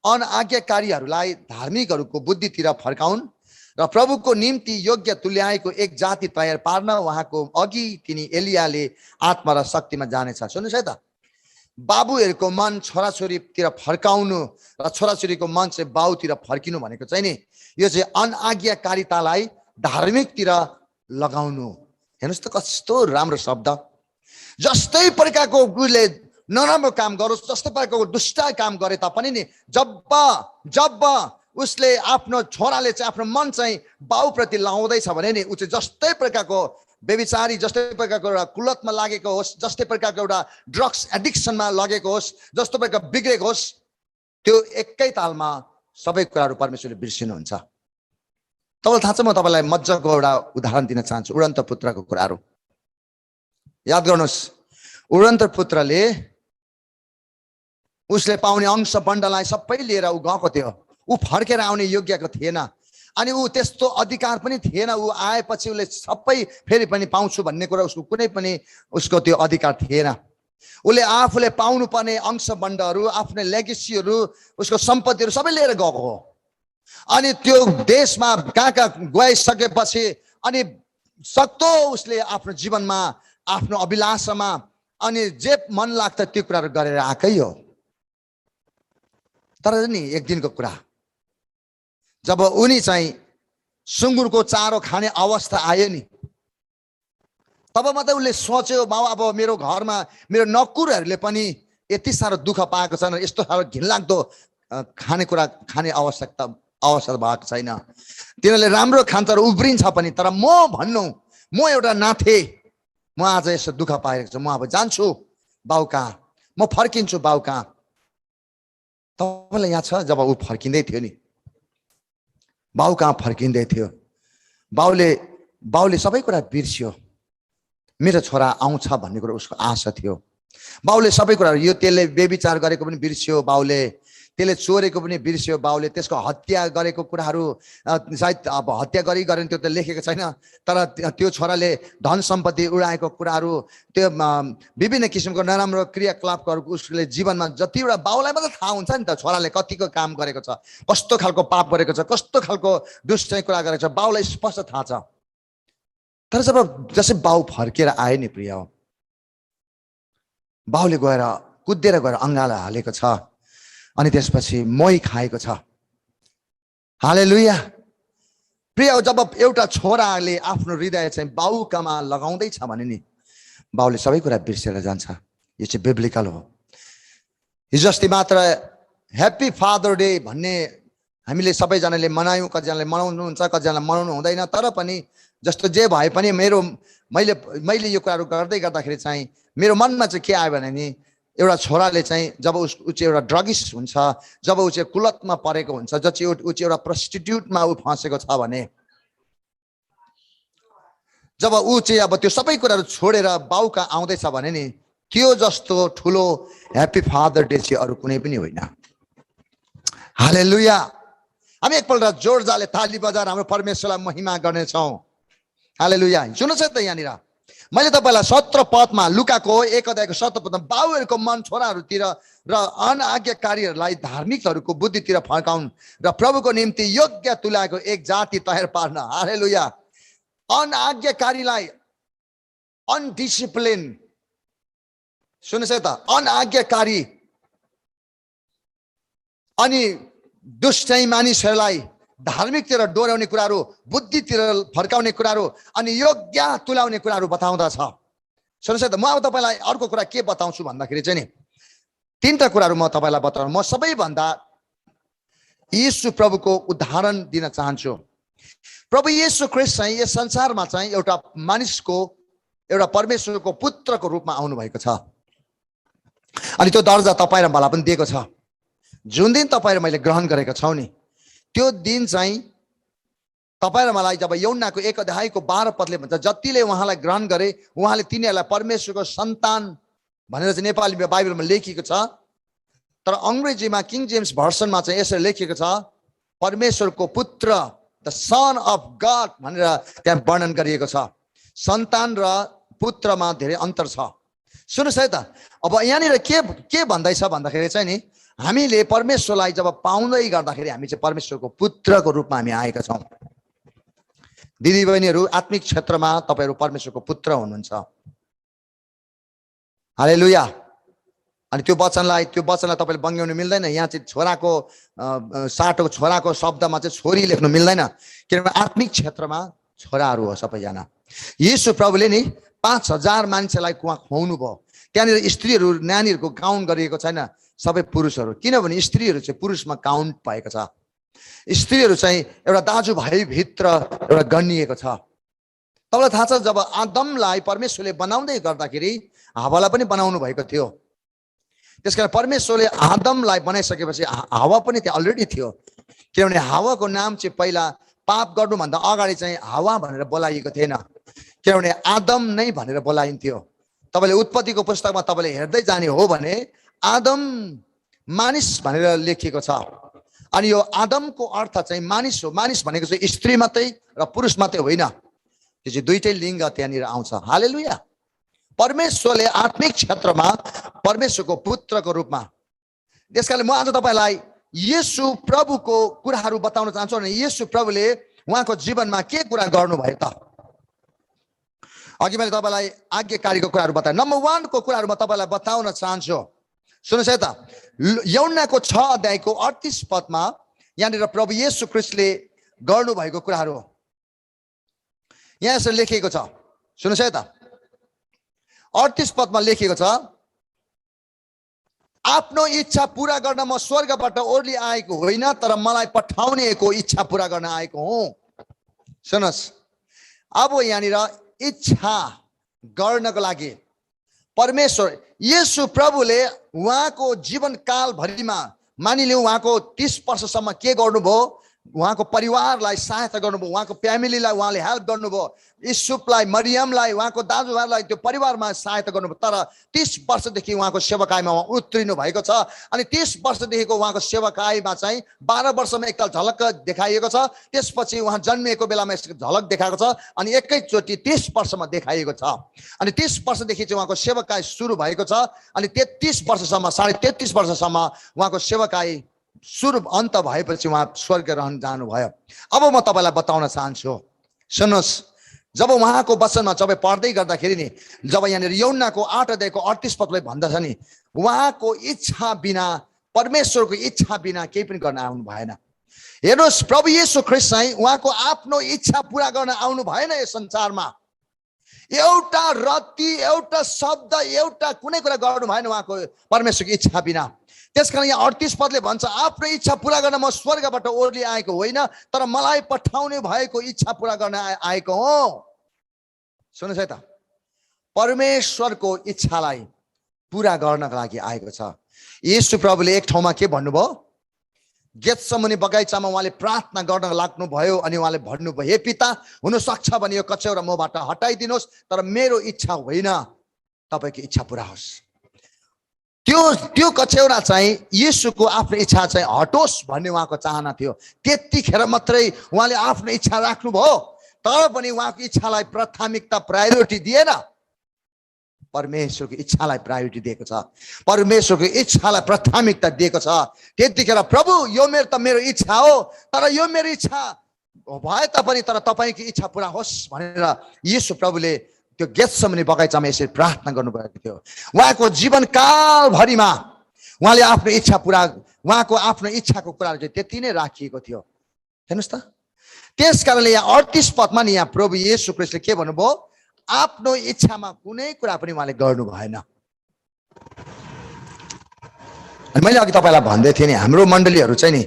अनआज्ञाकारीहरूलाई धार्मिकहरूको बुद्धितिर फर्काउन् र प्रभुको निम्ति योग्य तुल्याएको एक जाति तयार पार्न उहाँको अघि तिनी एलियाले आत्मा र शक्तिमा जानेछ। सुन्नुहोस् है त, बाबुहरूको मन छोराछोरीतिर फर्काउनु र छोराछोरीको मन चाहिँ बाउतिर फर्किनु भनेको चाहिँ नि, यो चाहिँ अनआज्ञाकारितालाई धार्मिकतिर लगाउनु। हेर्नुहोस् त कस्तो राम्रो शब्द। जस्तै प्रकारको उसले नराम्रो काम गरोस्, जस्तै प्रकारको दुष्ट काम गरे तापनि नि, जब उसले आफ्नो छोराले चाहिँ आफ्नो मन चाहिँ बाउप्रति लाउँदैछ भने नि, ऊ चाहिँ जस्तै प्रकारको बेविचारी, जस्तै प्रकारको एउटा कुलतमा लागेको होस्, जस्तै प्रकारको एउटा ड्रग्स एडिक्सनमा लगेको होस्, जस्तो प्रकारको बिग्रेको होस्, त्यो एकै तालमा सबै कुराहरू परमेश्वरले बिर्सिनुहुन्छ। तपाईँलाई थाहा छ, म तपाईँलाई मजाको एउटा उदाहरण दिन चाहन्छु। उडन्त पुत्रको कुराहरू याद गर्नुहोस्। उडन्त पुत्रले उसले पाउने अंश बण्डलाई सबै लिएर ऊ गएको थियो। ऊ फर्केर आउने योग्यको थिएन, अनि ऊ त्यस्तो अधिकार पनि थिएन। ऊ आएपछि उसले सबै फेरि पनि पाउँछु भन्ने कुरा उसको कुनै पनि उसको त्यो अधिकार थिएन। उसले आफूले पाउनु पर्ने अंश बण्डहरू, आफ्नो लेगेसीहरू, उसको सम्पत्तिहरू सबै लिएर गएको हो। अनि त्यो देशमा कहाँ गइसकेपछि अनि सक्दो उसले आफ्नो जीवनमा, आफ्नो अभिलाषामा अनि जे मन लाग्छ त्यो कुराहरू गरेर आएकै हो। तर नि एक दिनको कुरा, जब उनी चाहिँ सुँगुरको चारो खाने अवस्था आयो नि, तब मात्रै उसले सोच्यो, बाउ अब मेरो घरमा मेरो नकुरहरूले पनि यति साह्रो दुःख पाएको छन्, यस्तो साह्रो घिनलाग्दो खानेकुरा खाने अवस्था भएको छैन। तिनीहरूले राम्रो खान्छ र उब्रिन्छ पनि, तर म एउटा नाथे, म आज यस्तो दुःख पाइरहेको छु, म अब जान्छु बाउ कहाँ, म फर्किन्छु बाउ कहाँ। तपाईँलाई याद छ जब ऊ फर्किँदै थियो नि, बाउ कहाँ फर्किँदै थियो, बाउले सबै कुरा बिर्स्यो। मेरो छोरा आउँछ भन्ने कुरा उसको आशा थियो। बाउले सबै कुराहरू, यो त्यसले बेविचार गरेको पनि बिर्स्यो बाउले, त्यसले चोरेको पनि बिर्स्यो बाउले, त्यसको हत्या गरेको कुराहरू सायद अब हत्या गरेन त्यो त लेखेको छैन, तर त्यो छोराले धन सम्पत्ति उडाएको कुराहरू, त्यो विभिन्न किसिमको नराम्रो क्रियाकलापहरू उसले जीवनमा जतिवटा बाउलाई मात्र थाहा हुन्छ नि त छोराले कतिको काम गरेको छ, कस्तो खालको पाप गरेको छ, कस्तो खालको दुष्ट कुरा गरेको छ, बाउलाई स्पष्ट थाहा छ। तर जब जसै बाउ फर्केर आए नि प्रिय, बाउले गएर कुदेर गएर अङ्गाला हालेको छ अनि त्यसपछि मोही खाएको छ। हालेलुया। प्रिय, जब एउटा छोराले आफ्नो हृदय चाहिँ बाउकामा लगाउँदैछ भने नि बाउले सबै कुरा बिर्सेर जान्छ। यो चाहिँ बिब्लिकल हो। हिजो अस्ति मात्र ह्याप्पी फादर डे भन्ने हामीले सबैजनाले मनायौँ, कतिजनाले मनाउनुहुन्छ, कतिजनाले मनाउनु हुँदैन, तर पनि जस्तो जे भए पनि मैले यो कुराहरू गर्दै गर्दाखेरि चाहिँ मेरो मनमा चाहिँ के आयो भने नि एउटा छोराले चाहिँ जब ऊ चाहिँ एउटा ड्रगिस्ट हुन्छ, जब ऊ चाहिँ कुलतमा परेको हुन्छ, ऊ चाहिँ एउटा प्रस्टिट्युटमा ऊ फँसेको छ भने, जब ऊ चाहिँ अब त्यो सबै कुराहरू छोडेर बाउका आउँदैछ भने नि त्यो जस्तो ठुलो ह्याप्पी फादर डे चाहिँ अरू कुनै पनि होइन। हालेलुया। हामी एकपल्ट जोरजाले ताली बजाएर हाम्रो परमेश्वरलाई महिमा गर्नेछौँ। हालेलुया। सुन्नुहोस् है त, यहाँनिर मैले तपाईँलाई 17 पदमा लुकाको 1 अध्यायको 17 पदमा बाउहरूको मन छोराहरूतिर र अनाज्ञाकारीहरूलाई धार्मिकहरूको बुद्धितिर फर्काउन् र प्रभुको निम्ति योग्य तुल्याएको एक जाति तयार पार्न। हालेलुया। अनाज्ञाकारीलाई, अनडिसिप्लिन, सुन्नुहोस् है त, अनाज्ञाकारी अनि दुष्टै मानिसहरूलाई धार्मिकतिर डोर्याउने कुराहरू, बुद्धितिर फर्काउने कुराहरू अनि योग्य तुल्याउने कुराहरू बताउँदछ। सुन्नुहोस् है त, म अब तपाईँलाई अर्को कुरा के बताउँछु भन्दाखेरि चाहिँ नि 3टा कुराहरू म तपाईँलाई बताउँ। म सबैभन्दा येशू प्रभुको उदाहरण दिन चाहन्छु। प्रभु येशू ख्रीष्ट चाहिँ यस संसारमा चाहिँ एउटा मानिसको, एउटा परमेश्वरको पुत्रको रूपमा आउनुभएको छ अनि त्यो दर्जा तपाईँ र मलाई पनि दिएको छ। जुन दिन तपाईँ र मैले ग्रहण गरेका छौँ नि त्यो दिन चाहिँ तपाईँ र मलाई जब यूहन्नाको 1 अध्यायको 12 पदले भन्छ जतिले उहाँलाई ग्रहण गरे उहाँले तिनीहरूलाई परमेश्वरको सन्तान भनेर चाहिँ नेपाली बाइबलमा लेखिएको छ, तर अङ्ग्रेजीमा किङ जेम्स भर्सनमा चाहिँ यसरी लेखिएको छ परमेश्वरको पुत्र, द सन अफ गड भनेर त्यहाँ वर्णन गरिएको छ। सन्तान र पुत्रमा धेरै अन्तर छ। सुन्नुहोस् है त, अब यहाँनिर के भन्दैछ भन्दाखेरि चाहिँ नि हामीले परमेश्वरलाई जब पाउँदै गर्दाखेरि हामी चाहिँ परमेश्वरको पुत्रको रूपमा हामी आएका छौँ। दिदीबहिनीहरू, आत्मिक क्षेत्रमा तपाईँहरू परमेश्वरको पुत्र हुनुहुन्छ। हालेलुया। अनि त्यो वचनलाई तपाईँले बङ्ग्याउनु मिल्दैन। यहाँ चाहिँ छोराको शब्दमा चाहिँ छोरी लेख्नु मिल्दैन, किनभने आत्मिक क्षेत्रमा छोराहरू हो सबैजना। येशू प्रभुले नि 5000 मान्छेलाई खुवाउनु भयो। त्यहाँनिर स्त्रीहरू, नानीहरूको काउन्ट गरिएको छैन, सबै पुरुषहरू, किनभने स्त्रीहरू चाहिँ पुरुषमा काउन्ट भएको छ। स्त्रीहरू चाहिँ एउटा दाजुभाइ भित्र एउटा गनिएको छ। तपाईँलाई थाहा छ जब आदमलाई परमेश्वरले बनाउँदै गर्दाखेरि हावालाई पनि बनाउनु भएको थियो। त्यसकारण परमेश्वरले आदमलाई बनाइसकेपछि हावा पनि त्यहाँ अलरेडी थियो, किनभने हावाको नाम चाहिँ पहिला पाप गर्नुभन्दा अगाडि चाहिँ हावा भनेर बोलाइएको थिएन, किनभने आदम नै भनेर बोलाइन्थ्यो। तपाईँले उत्पत्तिको पुस्तकमा तपाईँले हेर्दै जाने हो भने आदम मानिस भनेर लेखिएको छ। अनि यो आदमको अर्थ चाहिँ मानिस हो। मानिस भनेको चाहिँ स्त्री मात्रै र पुरुष मात्रै होइन, त्यो चाहिँ दुईटै लिङ्ग त्यहाँनिर आउँछ। हालेलुया। परमेश्वरले आत्मिक क्षेत्रमा परमेश्वरको पुत्रको रूपमा, त्यसकारण म आज तपाईँलाई येशू प्रभुको कुराहरू बताउन चाहन्छु भने येशू प्रभुले उहाँको जीवनमा के कुरा गर्नुभयो त। अघि मैले तपाईँलाई आज्ञाकारीको कुराहरू बताएँ। नम्बर 1 को कुराहरू म तपाईँलाई बताउन चाहन्छु। सुन्नुहोस् है त, यूहन्नाको 6 अध्यायको 38 पदमा यहाँनिर प्रभु येशू ख्रीष्टले गर्नुभएको कुराहरू यहाँ यसरी लेखिएको छ। सुन्नुहोस् है त, 38 पदमा लेखिएको छ, आफ्नो इच्छा पूरा गर्न म स्वर्गबाट ओर्ली आएको होइन, तर मलाई पठाउनेको इच्छा पूरा गर्न आएको हुँ। सुन्नुहोस्, अब यहाँनिर इच्छा गर्नको लागि परमेश्वर येशू प्रभुले उहाँको जीवनकाल भरिमा मानिलिउँ उहाँको 30 वर्षसम्म के गर्नुभयो, उहाँको परिवारलाई सहायता गर्नुभयो, उहाँको फ्यामिलीलाई उहाँले हेल्प गर्नुभयो, युसुफलाई, मरियमलाई, उहाँको दाजुभाइलाई त्यो परिवारमा सहायता गर्नुभयो। तर 30 वर्षदेखि उहाँको सेवकाईमा उहाँ उत्रिनु भएको छ। अनि 30 वर्षदेखिको उहाँको सेवकाईमा चाहिँ 12 वर्षमा एकताल झलक देखाइएको छ, त्यसपछि उहाँ जन्मिएको बेलामा यसको झलक देखाएको छ, अनि एकैचोटि 30 वर्षमा देखाइएको छ। अनि 30 वर्षदेखि चाहिँ उहाँको सेवकाई सुरु भएको छ, अनि 33 वर्षसम्म, 33.5 वर्षसम्म उहाँको सेवकाई सुरु अन्त भएपछि उहाँ स्वर्ग रहन जानुभयो। अब म तपाईँलाई बताउन चाहन्छु, सुन्नुहोस्, जब उहाँको वचनमा जब पढ्दै गर्दाखेरि नि, जब यहाँनिर यूहन्नाको 8 अध्यायको 38 पदले भन्दछ नि, उहाँको इच्छा बिना, परमेश्वरको इच्छा बिना केही पनि गर्न आउनु भएन। हेर्नुहोस्, प्रभु येशू ख्रीष्ट चाहिँ उहाँको आफ्नो इच्छा पुरा गर्न आउनु भएन यस संसारमा। एउटा रत्ती, एउटा शब्द, एउटा कुनै कुरा गर्नु भएन उहाँको परमेश्वरको इच्छा बिना। त्यसकारण यहाँ 38 पदले भन्छ, आफ्नो इच्छा पुरा गर्न म स्वर्गबाट ओर्ली आएको होइन, तर मलाई पठाउने भएको इच्छा पुरा गर्न आएको हो। सुन्नुहोस् है त, परमेश्वरको इच्छालाई पुरा गर्नका लागि आएको छ। येशू प्रभुले एक ठाउँमा के भन्नुभयो, गेत्सेमनी बगैँचामा उहाँले प्रार्थना गर्न लाग्नुभयो, अनि उहाँले भन्नुभयो, हे पिता, हुनसक्छ भने यो कचौरा मबाट हटाइदिनुहोस्, तर मेरो इच्छा होइन, तपाईँको इच्छा पुरा होस्। त्यो कचौरा चाहिँ येशूको आफ्नो इच्छा चाहिँ हटोस् भन्ने उहाँको चाहना थियो। त्यतिखेर मात्रै उहाँले आफ्नो इच्छा राख्नुभयो, तर पनि उहाँको इच्छालाई प्राथमिकता, प्रायोरिटी दिएन, परमेश्वरको इच्छालाई प्रायोरिटी दिएको छ, परमेश्वरको इच्छालाई प्राथमिकता दिएको छ। त्यतिखेर प्रभु, यो मेरो इच्छा हो, तर यो मेरो इच्छा भए तापनि तर तपाईँको इच्छा पुरा होस् भनेर येशू प्रभुले त्यो गेत्सेमनी बगैँचामा यसरी प्रार्थना गर्नुभएको थियो। उहाँको जीवनकालभरिमा उहाँले आफ्नो इच्छा पुरा, उहाँको आफ्नो इच्छाको कुराहरू चाहिँ त्यति नै राखिएको थियो। हेर्नुहोस् त, त्यस कारणले यहाँ 38 पदमा नि यहाँ प्रभु येशू ख्रीष्टले के भन्नुभयो, आफ्नो इच्छामा कुनै कुरा पनि उहाँले गर्नु भएन। अनि मैले अघि तपाईँलाई भन्दै थिएँ नि, हाम्रो मण्डलीहरू चाहिँ नि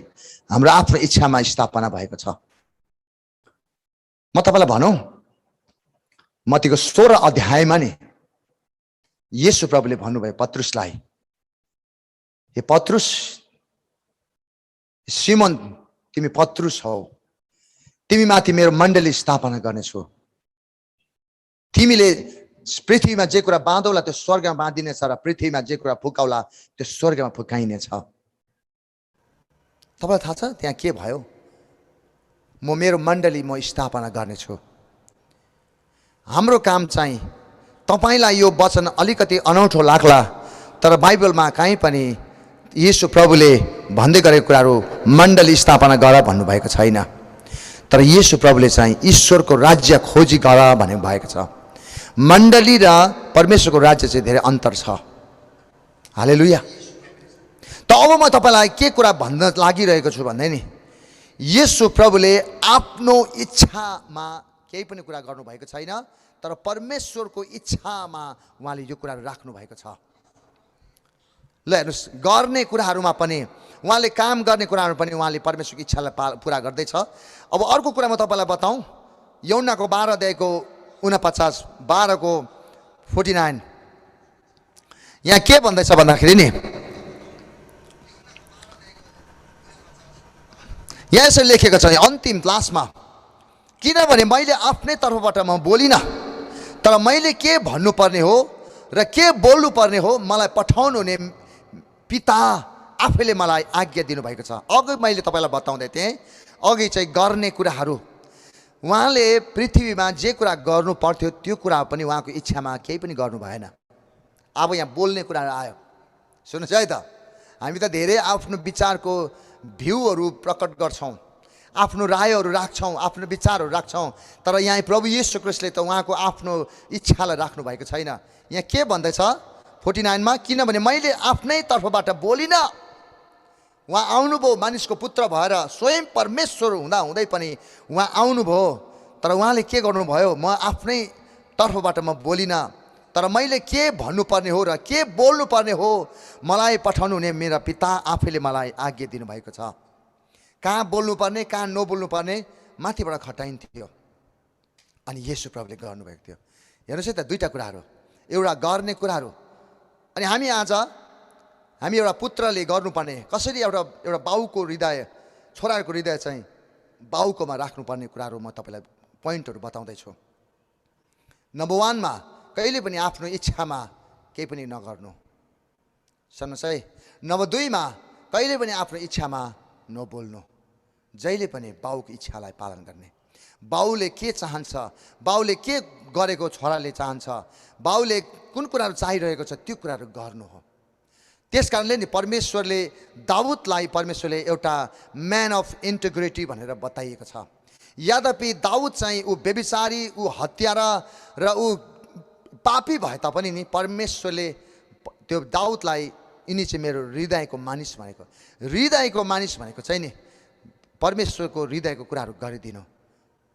हाम्रो आफ्नो इच्छामा स्थापना भएको छ। म तपाईँलाई भनौँ, मत्तीको 16 अध्यायमा नि येशू प्रभुले भन्नुभयो पत्रुसलाई, हे पत्रुस, सिमोन, तिमी पत्रुस हौ, तिमी माथि मेरो मण्डली स्थापना गर्नेछु। तिमीले पृथ्वीमा जे कुरा बाँधौला त्यो स्वर्गमा बाँधिनेछ, र पृथ्वीमा जे कुरा फुकाउला त्यो स्वर्गमा फुकाइनेछ। तपाईँलाई थाहा छ त्यहाँ के भयो? म मेरो मण्डली म स्थापना गर्नेछु। हाम्रो काम चाहिँ, तपाईँलाई यो वचन अलिकति अनौठो लाग्ला, तर बाइबलमा कहीँ पनि येशू प्रभुले भन्दै गरेको कुराहरू मण्डली स्थापना गर भन्नुभएको छैन। तर येशू प्रभुले चाहिँ ईश्वरको राज्य खोजी गर भन्नु भएको छ। मण्डली र परमेश्वरको राज्य चाहिँ धेरै अन्तर छ। हालेलुया। त अब म तपाईँलाई के कुरा भन्न लागिरहेको छु भन्दै नि, येशू प्रभुले आफ्नो इच्छामा केही पनि कुरा गर्नुभएको छैन, तर परमेश्वरको इच्छामा उहाँले यो कुराहरू राख्नु भएको छ। ल हेर्नुहोस्, गर्ने कुराहरूमा पनि उहाँले, काम गर्ने कुराहरू पनि उहाँले परमेश्वरको इच्छालाई पुरा गर्दैछ। अब अर्को कुरा म तपाईँलाई बताऊँ, यूहन्नाको 12 अध्यायको 49, 12:49 यहाँ के भन्दैछ भन्दाखेरि नि, यहाँ यसरी लेखेको छ अन्तिम लास्टमा, किनभने मैले आफ्नै तर्फबाट म बोलिनँ, तर मैले के भन्नुपर्ने हो र के बोल्नु पर्ने हो मलाई पठाउनु हुने पिता आफैले मलाई आज्ञा दिनुभएको छ। अघि मैले तपाईँलाई बताउँदै थिएँ, अघि चाहिँ गर्ने कुराहरू, उहाँले पृथ्वीमा जे कुरा गर्नु पर्थ्यो त्यो कुरा पनि उहाँको इच्छामा केही पनि गर्नु भएन। अब यहाँ बोल्ने कुराहरू आयो। सुन्नुहोस् है त, हामी त धेरै आफ्नो विचारको भ्यूहरू प्रकट गर्छौँ, आफ्नो रायहरू राख्छौँ, आफ्नो विचारहरू राख्छौँ, तर यहाँ प्रभु येशू ख्रीष्टले त उहाँको आफ्नो इच्छालाई राख्नु भएको छैन। यहाँ के भन्दैछ 49मा, किनभने मैले आफ्नै तर्फबाट बोलिनँ, उहाँ आउनुभयो मानिसको पुत्र भएर, स्वयं परमेश्वर हुँदा हुँदै पनि उहाँ आउनुभयो, तर उहाँले के गर्नुभयो, म आफ्नै तर्फबाट म बोलिनँ, तर मैले के भन्नुपर्ने हो र के बोल्नुपर्ने हो मलाई पठाउनु हुने मेरा पिता आफैले मलाई आज्ञा दिनुभएको छ। कहाँ बोल्नुपर्ने, कहाँ नबोल्नुपर्ने माथिबाट खटाइन्थ्यो, अनि येशू प्रभुले गर्नुभएको थियो। हेर्नुहोस् है त, दुईवटा कुराहरू, एउटा गर्ने कुराहरू, अनि हामी एउटा पुत्रले गर्नुपर्ने, कसरी एउटा बाउको हृदय, छोराको हृदय चाहिँ बाउकोमा राख्नुपर्ने कुराहरू म तपाईँलाई पोइन्टहरू बताउँदैछु। नम्बर 1 मा कहिले पनि आफ्नो इच्छामा केही पनि नगर्नु, सुन्नुहोस् है। नम्बर 2 मा कहिले पनि आफ्नो इच्छामा नबोल्नु, जहिले पनि बाउको इच्छालाई पालन गर्ने। बाउले के चाहन्छ, बाउले के गरेको छोराले चाहन्छ, बाउले कुन कुराहरू चाहिरहेको छ त्यो कुराहरू गर्नु हो। त्यस कारणले नि परमेश्वरले दाउदलाई परमेश्वरले एउटा म्यान अफ इन्टिग्रिटी भनेर बताइएको छ। यद्यपि दाउद चाहिँ ऊ व्यभिचारी, ऊ हत्यारा र ऊ पापी भए तापनि नि परमेश्वरले त्यो दाउदलाई यिनी चाहिँ मेरो हृदयको मानिस भनेको, हृदयको मानिस भनेको चाहिँ नि परमेश्वरको हृदयको कुराहरू गरिदिनु।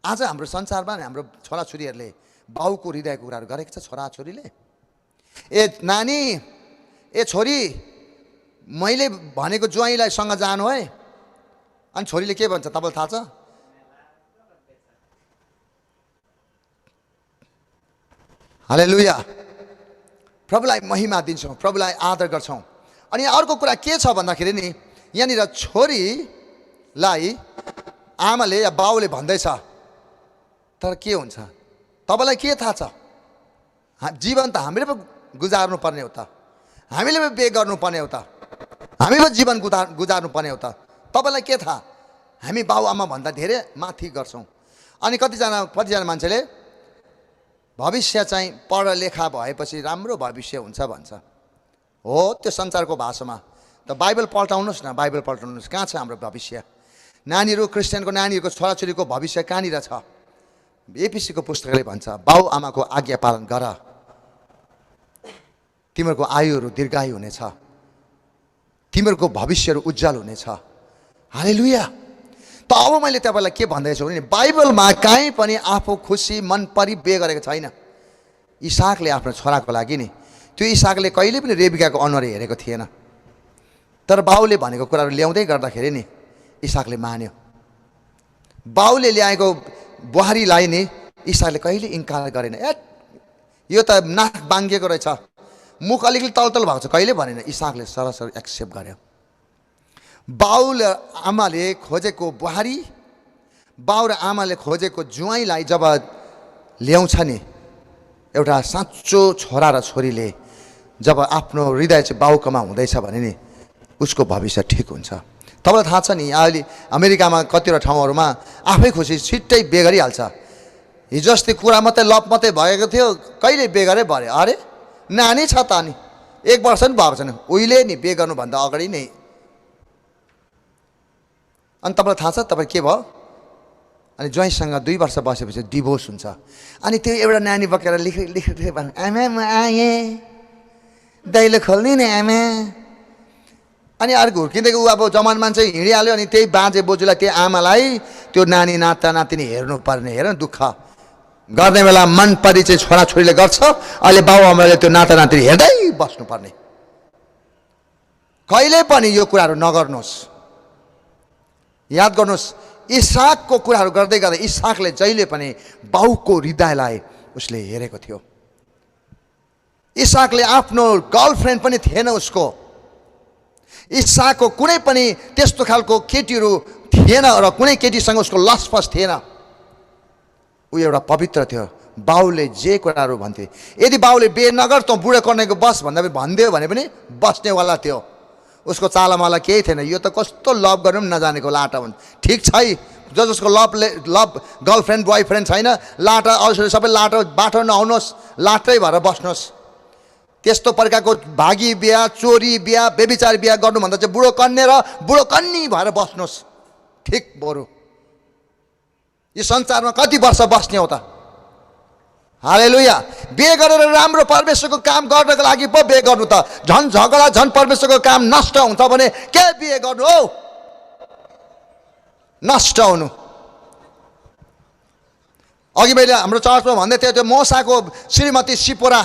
आज हाम्रो संसारमा हाम्रो छोराछोरीहरूले बाउको हृदयको कुराहरू गरेको छ। छोराछोरीले ए नानी, ए छोरी, मैले भनेको ज्वाइँलाई सँग जानु है, अनि छोरीले के भन्छ तपाईँलाई थाहा छ? हालेलुया, प्रभुलाई महिमा दिन्छौँ, प्रभुलाई आदर गर्छौँ। अनि अर्को कुरा के छ भन्दाखेरि नि यहाँनिर छोरीलाई आमाले या बाउले भन्दैछ, तर के हुन्छ तपाईँलाई के थाहा छ? जीवन त हामीले पो गुजार्नु पर्ने हो त, हामीले पो बिहे गर्नुपर्ने हो त, हामी पो जीवन गुजार्नु पर्ने हो त, तपाईँलाई के थाहा? हामी बाउआमा भन्दा धेरै माथि गर्छौँ। अनि कतिजना मान्छेले भविष्य चाहिँ पढलेखा भएपछि राम्रो भविष्य हुन्छ भन्छ। हो, त्यो संसारको भाषामा त बाइबल पल्टाउनुहोस् न, बाइबल पल्टाउनुहोस्। कहाँ छ हाम्रो भविष्य? नानीहरू, क्रिस्चियनको नानीहरूको छोराछोरीको भविष्य कहाँनिर छ? एपिसीको पुस्तकले भन्छ बाउ आमाको आज्ञा पालन गर, तिमीहरूको आयुहरू दीर्घायु हुनेछ, तिमीहरूको भविष्यहरू उज्जवल हुनेछ। हालेलुया। त अब मैले तपाईँलाई के भन्दैछु भने बाइबलमा काहीँ पनि आफू खुसी मन परी बिहे गरेको छैन। इसाकले आफ्नो छोराको लागि नि त्यो इसाकले कहिले पनि रेबिकाको अनुहार हेरेको थिएन, तर बाउले भनेको कुराहरू ल्याउँदै गर्दाखेरि नि इसाकले मान्यो। बाउले ल्याएको बुहारीलाई नि इसाकले कहिले इन्कार गरेन। ए यो त नाक बाङ्गिएको रहेछ, मुख अलिकति तलतल भएको छ, कहिले भनेन। इसाकले सरसर एक्सेप्ट गर्यो। बाउ र आमाले खोजेको बुहारी, बाउ र आमाले खोजेको ज्वाइँलाई जब ल्याउँछ नि एउटा साँचो छोरा र छोरीले, जब आफ्नो हृदय चाहिँ बाउकोमा हुँदैछ भने नि उसको भविष्य ठिक हुन्छ। तपाईँलाई थाहा छ नि अहिले अमेरिकामा कतिवटा ठाउँहरूमा आफै खुसी छिट्टै बिहे गरिहाल्छ। हिजो अस्ति कुरा मात्रै लप मात्रै भएको थियो, कहिले बिहे गरे भरे अरे नानी छ त, अनि 1 वर्ष पनि भएको छैन, उहिले नि बिहे गर्नुभन्दा अगाडि नै। अनि तपाईँलाई थाहा छ तपाईँ के भयो? अनि ज्वाइँसँग 2 वर्ष बसेपछि डिभोर्स हुन्छ। अनि त्यो एउटा नानी बोकेर लेख्दै आमा म आएँ, दैलो खोल्ने नि आमा। अनि अर्को हुर्किँदैको ऊ अब जवान मान्छे हिँडिहाल्यो, अनि त्यही बाजे बोजूलाई, त्यही आमालाई त्यो नानी नाता नातिनी हेर्नुपर्ने, हेर दुःख गर्ने बेला मन परी चाहिँ छोराछोरीले गर्छ, अहिले बाउआमाले त्यो नाता नातिनी हेर्दै बस्नुपर्ने। कहिले पनि यो कुराहरू नगर्नुहोस्। याद गर्नुहोस्, इसाकको कुराहरू गर्दै गर्दा इसाकले जहिले पनि बाउको हृदयलाई उसले हेरेको थियो। इसाकले आफ्नो गर्लफ्रेन्ड पनि थिएन उसको, इसाकको कुनै पनि त्यस्तो खालको केटीहरू थिएन र कुनै केटीसँग उसको लसफस थिएन। ऊ एउटा पवित्र थियो। बाउले जे कुराहरू भन्थे, यदि बाउले बिहे नगर तँ बुढो कन्याको बस भन्दा भनिदियो भने पनि बस्नेवाला थियो। उसको चालामाला केही थिएन। यो त कस्तो लभ गर्नु पनि नजानेको लाटा भन्छ। ठिक छै, जसको लभ गर्लफ्रेन्ड बोयफ्रेन्ड छैन, लाटा अवसर सबै लाटा बाटो नआउनुहोस्, लाटै भएर बस्नुहोस्। त्यस्तो प्रकारको भागी बिहा, चोरी बिहा, बेबिचार बिहा गर्नुभन्दा चाहिँ बुढो कन्या र बुढो कन्नी भएर बस्नुहोस् ठिक। बरु यो संसारमा कति वर्ष बस्ने हो त? हालेलुया। बिहे गरेर राम्रो परमेश्वरको काम गर्नको लागि पो बिहे गर्नु त? झन् झगडा, झन् परमेश्वरको काम नष्ट हुन्छ भने के बिहे गर्नु हो? नष्ट हुनु। अघि मैले हाम्रो चर्चमा भन्दै थिएँ, त्यो मोसाको श्रीमती सिपोरा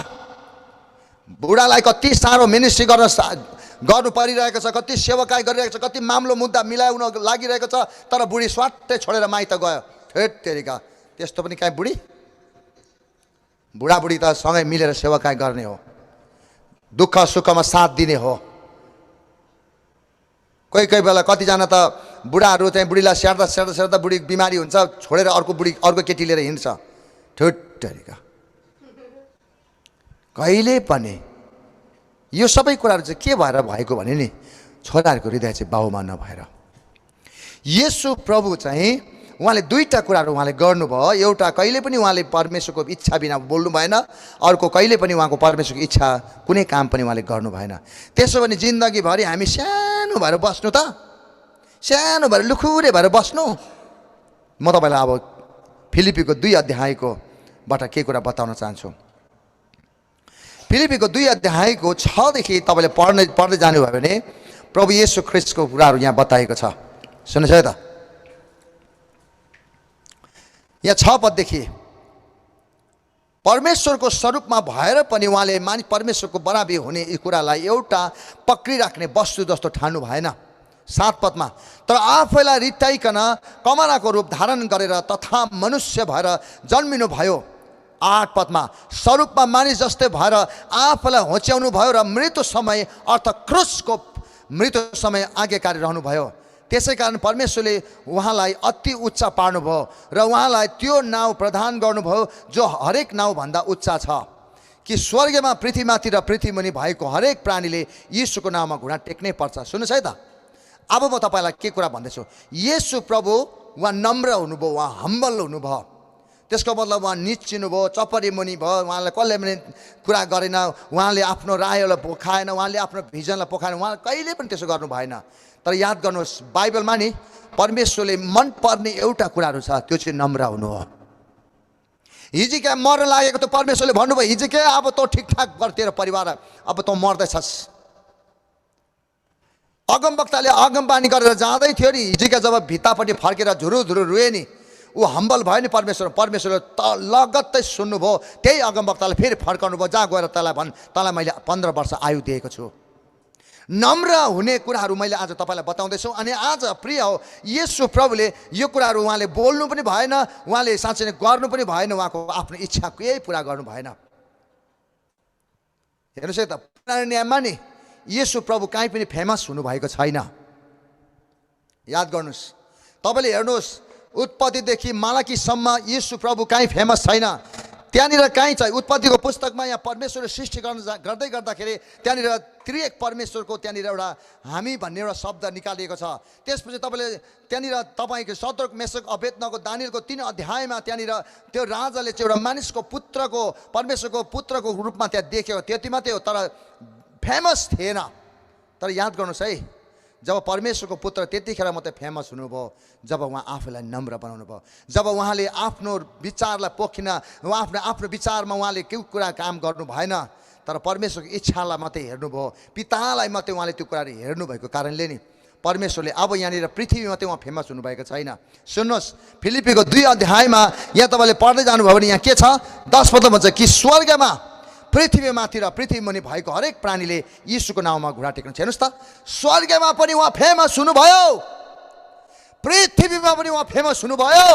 बुढालाई कति साह्रो मिनिस्ट्री गर्नु परिरहेको छ, कति सेवाकाई गरिरहेको छ, कति मामलो मुद्दा मिलाउन लागिरहेको छ, तर बुढी स्वाट्टै छोडेर माइत गयो। हेट तेरिका, त्यस्तो पनि काहीँ बुढाबुढी त सँगै मिलेर सेवाकाई गर्ने हो, दुःख सुखमा साथ दिने हो। कोही कोही बेला कतिजना त बुढाहरू चाहिँ बुढीलाई स्याहार्दा स्याहार्दा स्याहार्दा बुढी बिमारी हुन्छ, छोडेर अर्को बुढी अर्को केटी लिएर हिँड्छ। ठुट्टरीका कहिले पनि यो सबै कुराहरू चाहिँ के भएर भएको भने नि छोराहरूको हृदय चाहिँ बाउमा नभएर। येशू प्रभु चाहिँ उहाँले दुईटा कुराहरू उहाँले गर्नुभयो। एउटा कहिले पनि उहाँले परमेश्वरको इच्छा बिना बोल्नु भएन, अर्को कहिले पनि उहाँको परमेश्वरको इच्छा कुनै काम पनि उहाँले गर्नु भएन। त्यसो भने जिन्दगीभरि हामी सानो भएर बस्नु त, सानो भएर लुखुरे भएर बस्नु। म तपाईँलाई अब फिलिपीको 2 अध्यायको बाट के कुरा बताउन चाहन्छु। फिलिपीको 2 अध्यायको 6 देखि तपाईँले पढ्दै जानुभयो भने प्रभु येशू ख्रीष्टको कुराहरू यहाँ बताएको छ। सुन्नुहोस् है त, यहाँ 6 पददेखि परमेश्वरको स्वरूपमा भएर पनि उहाँले परमेश्वरको बराबरी हुने यी कुरालाई एउटा पक्रिराख्ने वस्तु जस्तो ठान्नु भएन। 7 पदमा तर आफैलाई रित्ताइकन कमलाको रूप धारण गरेर तथा मनुष्य भएर जन्मिनु भयो। 8 पदमा स्वरूपमा मानिस जस्तै भएर आफैलाई होच्याउनु भयो र मृत्यु समय अर्थ क्रुसको मृत्यु समय आज्ञाकारी रहनुभयो। त्यसै कारण परमेश्वरले उहाँलाई अति उच्च पार्नुभयो र उहाँलाई त्यो नाउँ प्रदान गर्नुभयो जो हरेक नाउँभन्दा उच्च छ, कि स्वर्गमा पृथ्वीमाथि र पृथ्वीमुनि भएको हरेक प्राणीले येशूको नाउँमा घुँडा टेक्नै पर्छ। सुन्नुहोस् है त, अब म तपाईँलाई के कुरा भन्दैछु। येशू प्रभु उहाँ नम्र हुनुभयो, उहाँ हम्बल हुनुभयो। त्यसको मतलब उहाँ निच्चिनु भयो, चपरी मुनि भयो, उहाँलाई कसले पनि कुरा गरेन, उहाँले आफ्नो रायलाई पोखाएन, उहाँले आफ्नो भिजनलाई पोखाएन, उहाँले कहिले पनि त्यसो गर्नु भएन। तर याद गर्नुहोस्, बाइबलमा नि परमेश्वरले मनपर्ने एउटा कुराहरू छ, त्यो चाहिँ नम्र हुनु हो। हिजोकै मर्न लागेको त परमेश्वरले भन्नुभयो, हिजोकै अब तँ ठिकठाक गर तेरो परिवार, अब तँ मर्दैछस्। अगमवक्ताले अगमबानी गरेर जाँदै थियो नि, हिजोकै जब भित्तापट्टि फर्केर झुरु झुरु रुए नि, ऊ हम्बल भयो नि परमेश्वरले लगत्तै सुन्नुभयो। त्यही अगमवक्ताले फेरि फर्काउनु भयो, जहाँ गएर तँलाई भन्, तँलाई मैले 15 वर्ष आयु दिएको छु। नम्र हुने कुराहरू मैले आज तपाईँलाई बताउँदैछु। अनि आज प्रिय हो, येशू प्रभुले यो कुराहरू उहाँले बोल्नु पनि भएन, उहाँले साँच्चै नै गर्नु पनि भएन, उहाँको आफ्नो इच्छा केही पुरा गर्नु भएन। हेर्नुहोस् है त, पुरानो नियममा नि येशू प्रभु काहीँ पनि फेमस हुनुभएको छैन। याद गर्नुहोस्, तपाईँले हेर्नुहोस्, उत्पत्तिदेखि मालाकीसम्म येशू प्रभु काहीँ फेमस छैन। त्यहाँनिर कहीँ छ उत्पत्तिको पुस्तकमा यहाँ परमेश्वरले सृष्टि गर्दै गर्दाखेरि त्यहाँनिर त्रिएक परमेश्वरको त्यहाँनिर एउटा हामी भन्ने एउटा शब्द निकालिएको छ। त्यसपछि तपाईँले त्यहाँनिर तपाईँको सदरक मेसक अबेदनगो दानियलको 3 अध्यायमा त्यहाँनिर त्यो राजाले चाहिँ एउटा मानिसको पुत्रको परमेश्वरको पुत्रको रूपमा त्यहाँ देख्यो, त्यति मात्रै हो, तर फेमस थिएन। तर याद गर्नुहोस् है, जब परमेश्वरको पुत्र त्यतिखेर मात्रै फेमस हुनुभयो जब उहाँ आफूलाई नम्र बनाउनु भयो, जब उहाँले आफ्नो विचारलाई पोखिन, आफ्नो विचारमा उहाँले केही कुरा काम गर्नु भएन, तर परमेश्वरको इच्छालाई मात्रै हेर्नुभयो, पितालाई मात्रै उहाँले त्यो कुराहरू हेर्नुभएको कारणले नि परमेश्वरले अब यहाँनिर पृथ्वी मात्रै उहाँ फेमस हुनुभएको छैन। सुन्नुहोस्, फिलिपीको 2 अध्यायमा यहाँ तपाईँले पढ्दै जानुभयो भने यहाँ के छ, 10 पद भन्छ कि स्वर्गमा पृथ्वीमाथि र पृथ्वीमुनि भएको हरेक प्राणीले येशूको नाउँमा घुँडा टेक्नु। हेर्नुहोस् त, स्वर्गमा पनि उहाँ फेमस हुनुभयो, पृथ्वीमा पनि उहाँ फेमस हुनुभयो,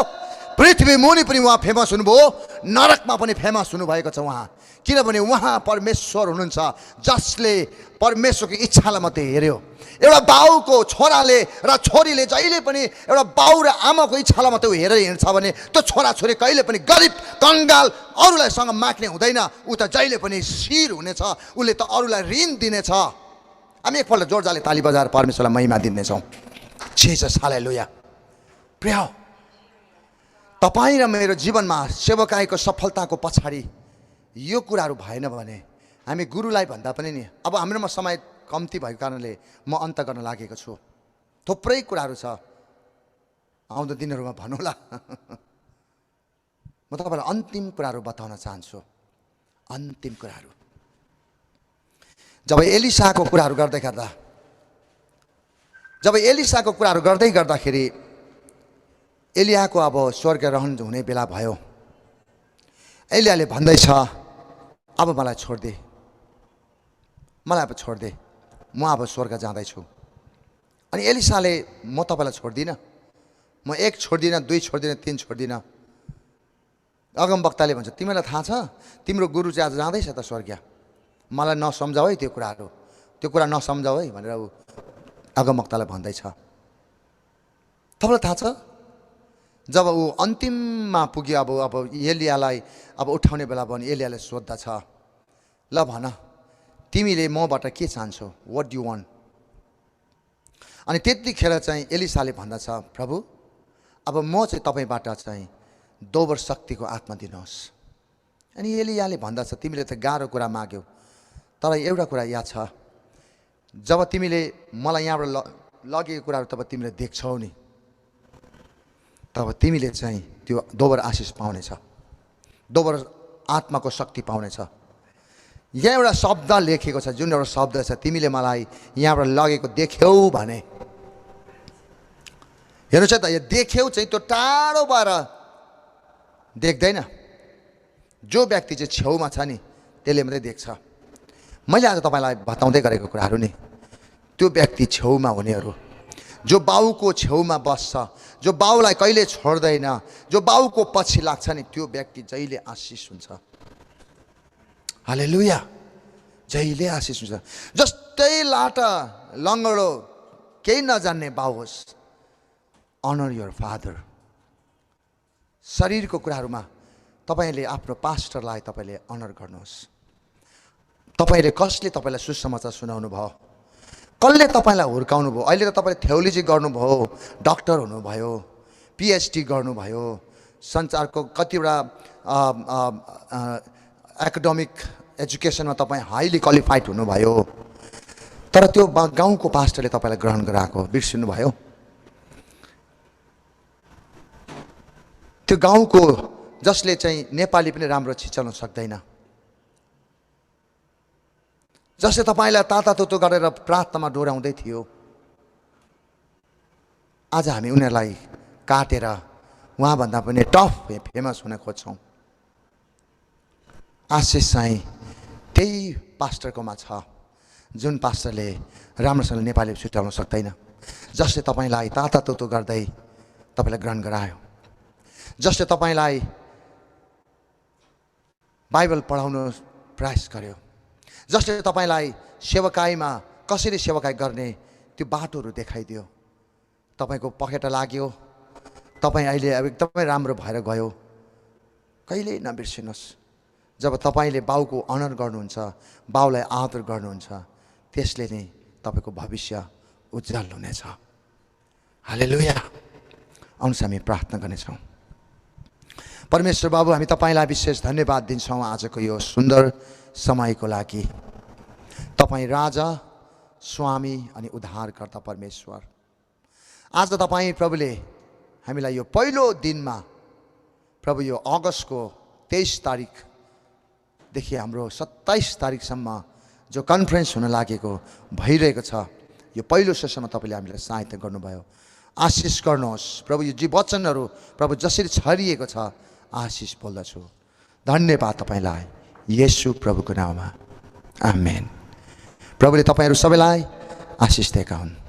पृथ्वी मुनि पनि उहाँ फेमस हुनुभयो, नरकमा पनि फेमस हुनुभएको छ उहाँ। किनभने उहाँ परमेश्वर हुनुहुन्छ जसले परमेश्वरको इच्छालाई मात्रै हेऱ्यो। एउटा बाउको छोराले र छोरीले जहिले पनि एउटा बाउ र आमाको इच्छालाई मात्रै हेरेर हिँड्छ भने त्यो छोराछोरी कहिले पनि गरिब कङ्गाल अरूलाई सँग माग्ने हुँदैन, ऊ त जहिले पनि शिर हुनेछ, उसले त अरूलाई ऋण दिनेछ। हामी एकपल्ट जोडजाले ताली बजाएर परमेश्वरलाई महिमा दिनेछौँ। जिसस हालेलुया। प्रिय, तपाईँ र मेरो जीवनमा सेवकाईको सफलताको पछाडि यो कुराहरू भएन भने हामी गुरुलाई भन्दा पनि नि, अब हाम्रोमा समय कम्ती भएको कारणले म अन्त गर्न लागेको छु। थुप्रै कुराहरू छ, आउँदो दिनहरूमा भनौँला। म तपाईँलाई अन्तिम कुराहरू बताउन चाहन्छु। अन्तिम कुराहरू, जब एलिसाको कुराहरू गर्दै गर्दाखेरि एलियाको अब स्वर्ग रहन हुने बेला भयो। एलियाले भन्दैछ, अब मलाई छोडिदे, मलाई अब छोडिदे, म अब स्वर्ग जाँदैछु। अनि एलिसाले, म तपाईँलाई छोड्दिनँ, म 1 छोड्दिनँ, 2 छोड्दिनँ, 3 छोड्दिनँ। अगमवक्ताले भन्छ, तिमीलाई थाहा छ तिम्रो गुरु चाहिँ आज जाँदैछ त स्वर्ग, मलाई नसम्झाऊ है त्यो कुराहरू, त्यो कुरा नसम्झाऊ है भनेर ऊ अगमवक्तालाई भन्दैछ। तपाईँलाई थाहा छ जब ऊ अन्तिममा पुग्यो, अब एलियालाई अब उठाउने बेला भयो भने एलियाले सोद्धछ, ल भन तिमीले मबाट के चाहन्छौ, व्हाट डु यु वान्ट? अनि त्यतिखेर चाहिँ एलिसाले भन्दछ, प्रभु अब म चाहिँ तपाईँबाट चाहिँ दोबर शक्तिको आत्मा दिनुहोस्। अनि एलियाले भन्दछ, तिमीले त गाह्रो कुरा माग्यौ, तर एउटा कुरा याद छ, जब तिमीले मलाई यहाँबाट लगेको कुराहरू तब तिमीले देख्छौ नि, तब तिमीले चाहिँ त्यो दोबर आशिष पाउनेछ, दोबर आत्माको शक्ति पाउनेछ। यहाँ एउटा शब्द लेखेको छ, जुन एउटा शब्द छ, तिमीले मलाई यहाँबाट लगेको देख्यौ भने। हेर्नुहोस् है त, यो देख्यौ चाहिँ त्यो टाढो भएर देख्दैन, जो व्यक्ति चाहिँ छेउमा छ नि त्यसले मात्रै देख्छ। मैले आज तपाईँलाई बताउँदै गरेको कुराहरू नि, त्यो व्यक्ति छेउमा हुनेहरू, जो बाउको छेउमा बस्छ, जो बाउलाई कहिले छोड्दैन, जो बाउको पछि लाग्छ नि, त्यो व्यक्ति जहिले आशिष हुन्छ। हालेलुया, जहिले आशिष हुन्छ। जस्तै लाटा लङ्गडो केही नजान्ने बाउ होस्, अनर योर फादर। शरीरको कुराहरूमा तपाईँले आफ्नो पास्टरलाई तपाईँले अनर गर्नुहोस्। तपाईँले कसले तपाईँलाई सुसमाचार सुनाउनु भयो, कसले तपाईँलाई हुर्काउनु भयो? अहिले त तपाईँले थ्योलोजी गर्नुभयो, डक्टर हुनुभयो, पिएचडी गर्नुभयो, संसारको कतिवटा एकाडेमिक एजुकेसनमा तपाईँ हाइली क्वालिफाइड हुनुभयो, तर त्यो गाउँको पास्टरले तपाईँलाई ग्रहण गराएको बिर्सिनुभयो। त्यो गाउँको जसले चाहिँ नेपाली पनि राम्रो छिचाउन सक्दैन, जसले तपाईँलाई तातातुतो गरेर प्रार्थनामा डोर्याउँदै थियो, आज हामी उनीहरूलाई काटेर उहाँभन्दा पनि टफ फेमस हुन खोज्छौँ। आशिष चाहिँ त्यही पास्टरकोमा छ जुन पास्टरले राम्रोसँग नेपाली छुट्याउन सक्दैन, जसले तपाईँलाई तातातुतो गर्दै तपाईँलाई ग्रहण गरायो, जसले तपाईँलाई बाइबल पढाउन प्रयास गर्यो, जसले तपाईँलाई सेवकाईमा कसरी सेवकाई गर्ने त्यो बाटोहरू देखाइदियो। तपाईँको पखेटा लाग्यो, तपाईँ अहिले अब एकदमै राम्रो भएर गयो। कहिल्यै नबिर्सिनुहोस्, जब तपाईँले बाउको अनर गर्नुहुन्छ, बाउलाई आदर गर्नुहुन्छ, त्यसले नै तपाईँको भविष्य उज्जवल हुनेछ। हालेलुया। आउनुहोस् हामी प्रार्थना गर्नेछौँ। परमेश्वर बाबु, हामी तपाईँलाई विशेष धन्यवाद दिन्छौँ आजको यो सुन्दर समयको लागि। तपाईँ राजा, स्वामी अनि उद्धारकर्ता परमेश्वर, आज तपाईँ प्रभुले हामीलाई यो पहिलो दिनमा प्रभु यो अगस्तको 23 तारिकदेखि हाम्रो 27 तारिकसम्म जो कन्फरेन्स हुन लागेको भइरहेको छ, यो पहिलो सेसनमा तपाईँले हामीलाई सहायता गर्नुभयो। आशिष गर्नुहोस् प्रभु। यो जी वचनहरू प्रभु जसरी छरिएको छ, आशिष बोल्दछु। धन्यवाद तपाईँलाई येशू प्रभुको नाममा, आमेन। प्रभुले तपाईँहरू सबैलाई आशिष दिएका हुन्।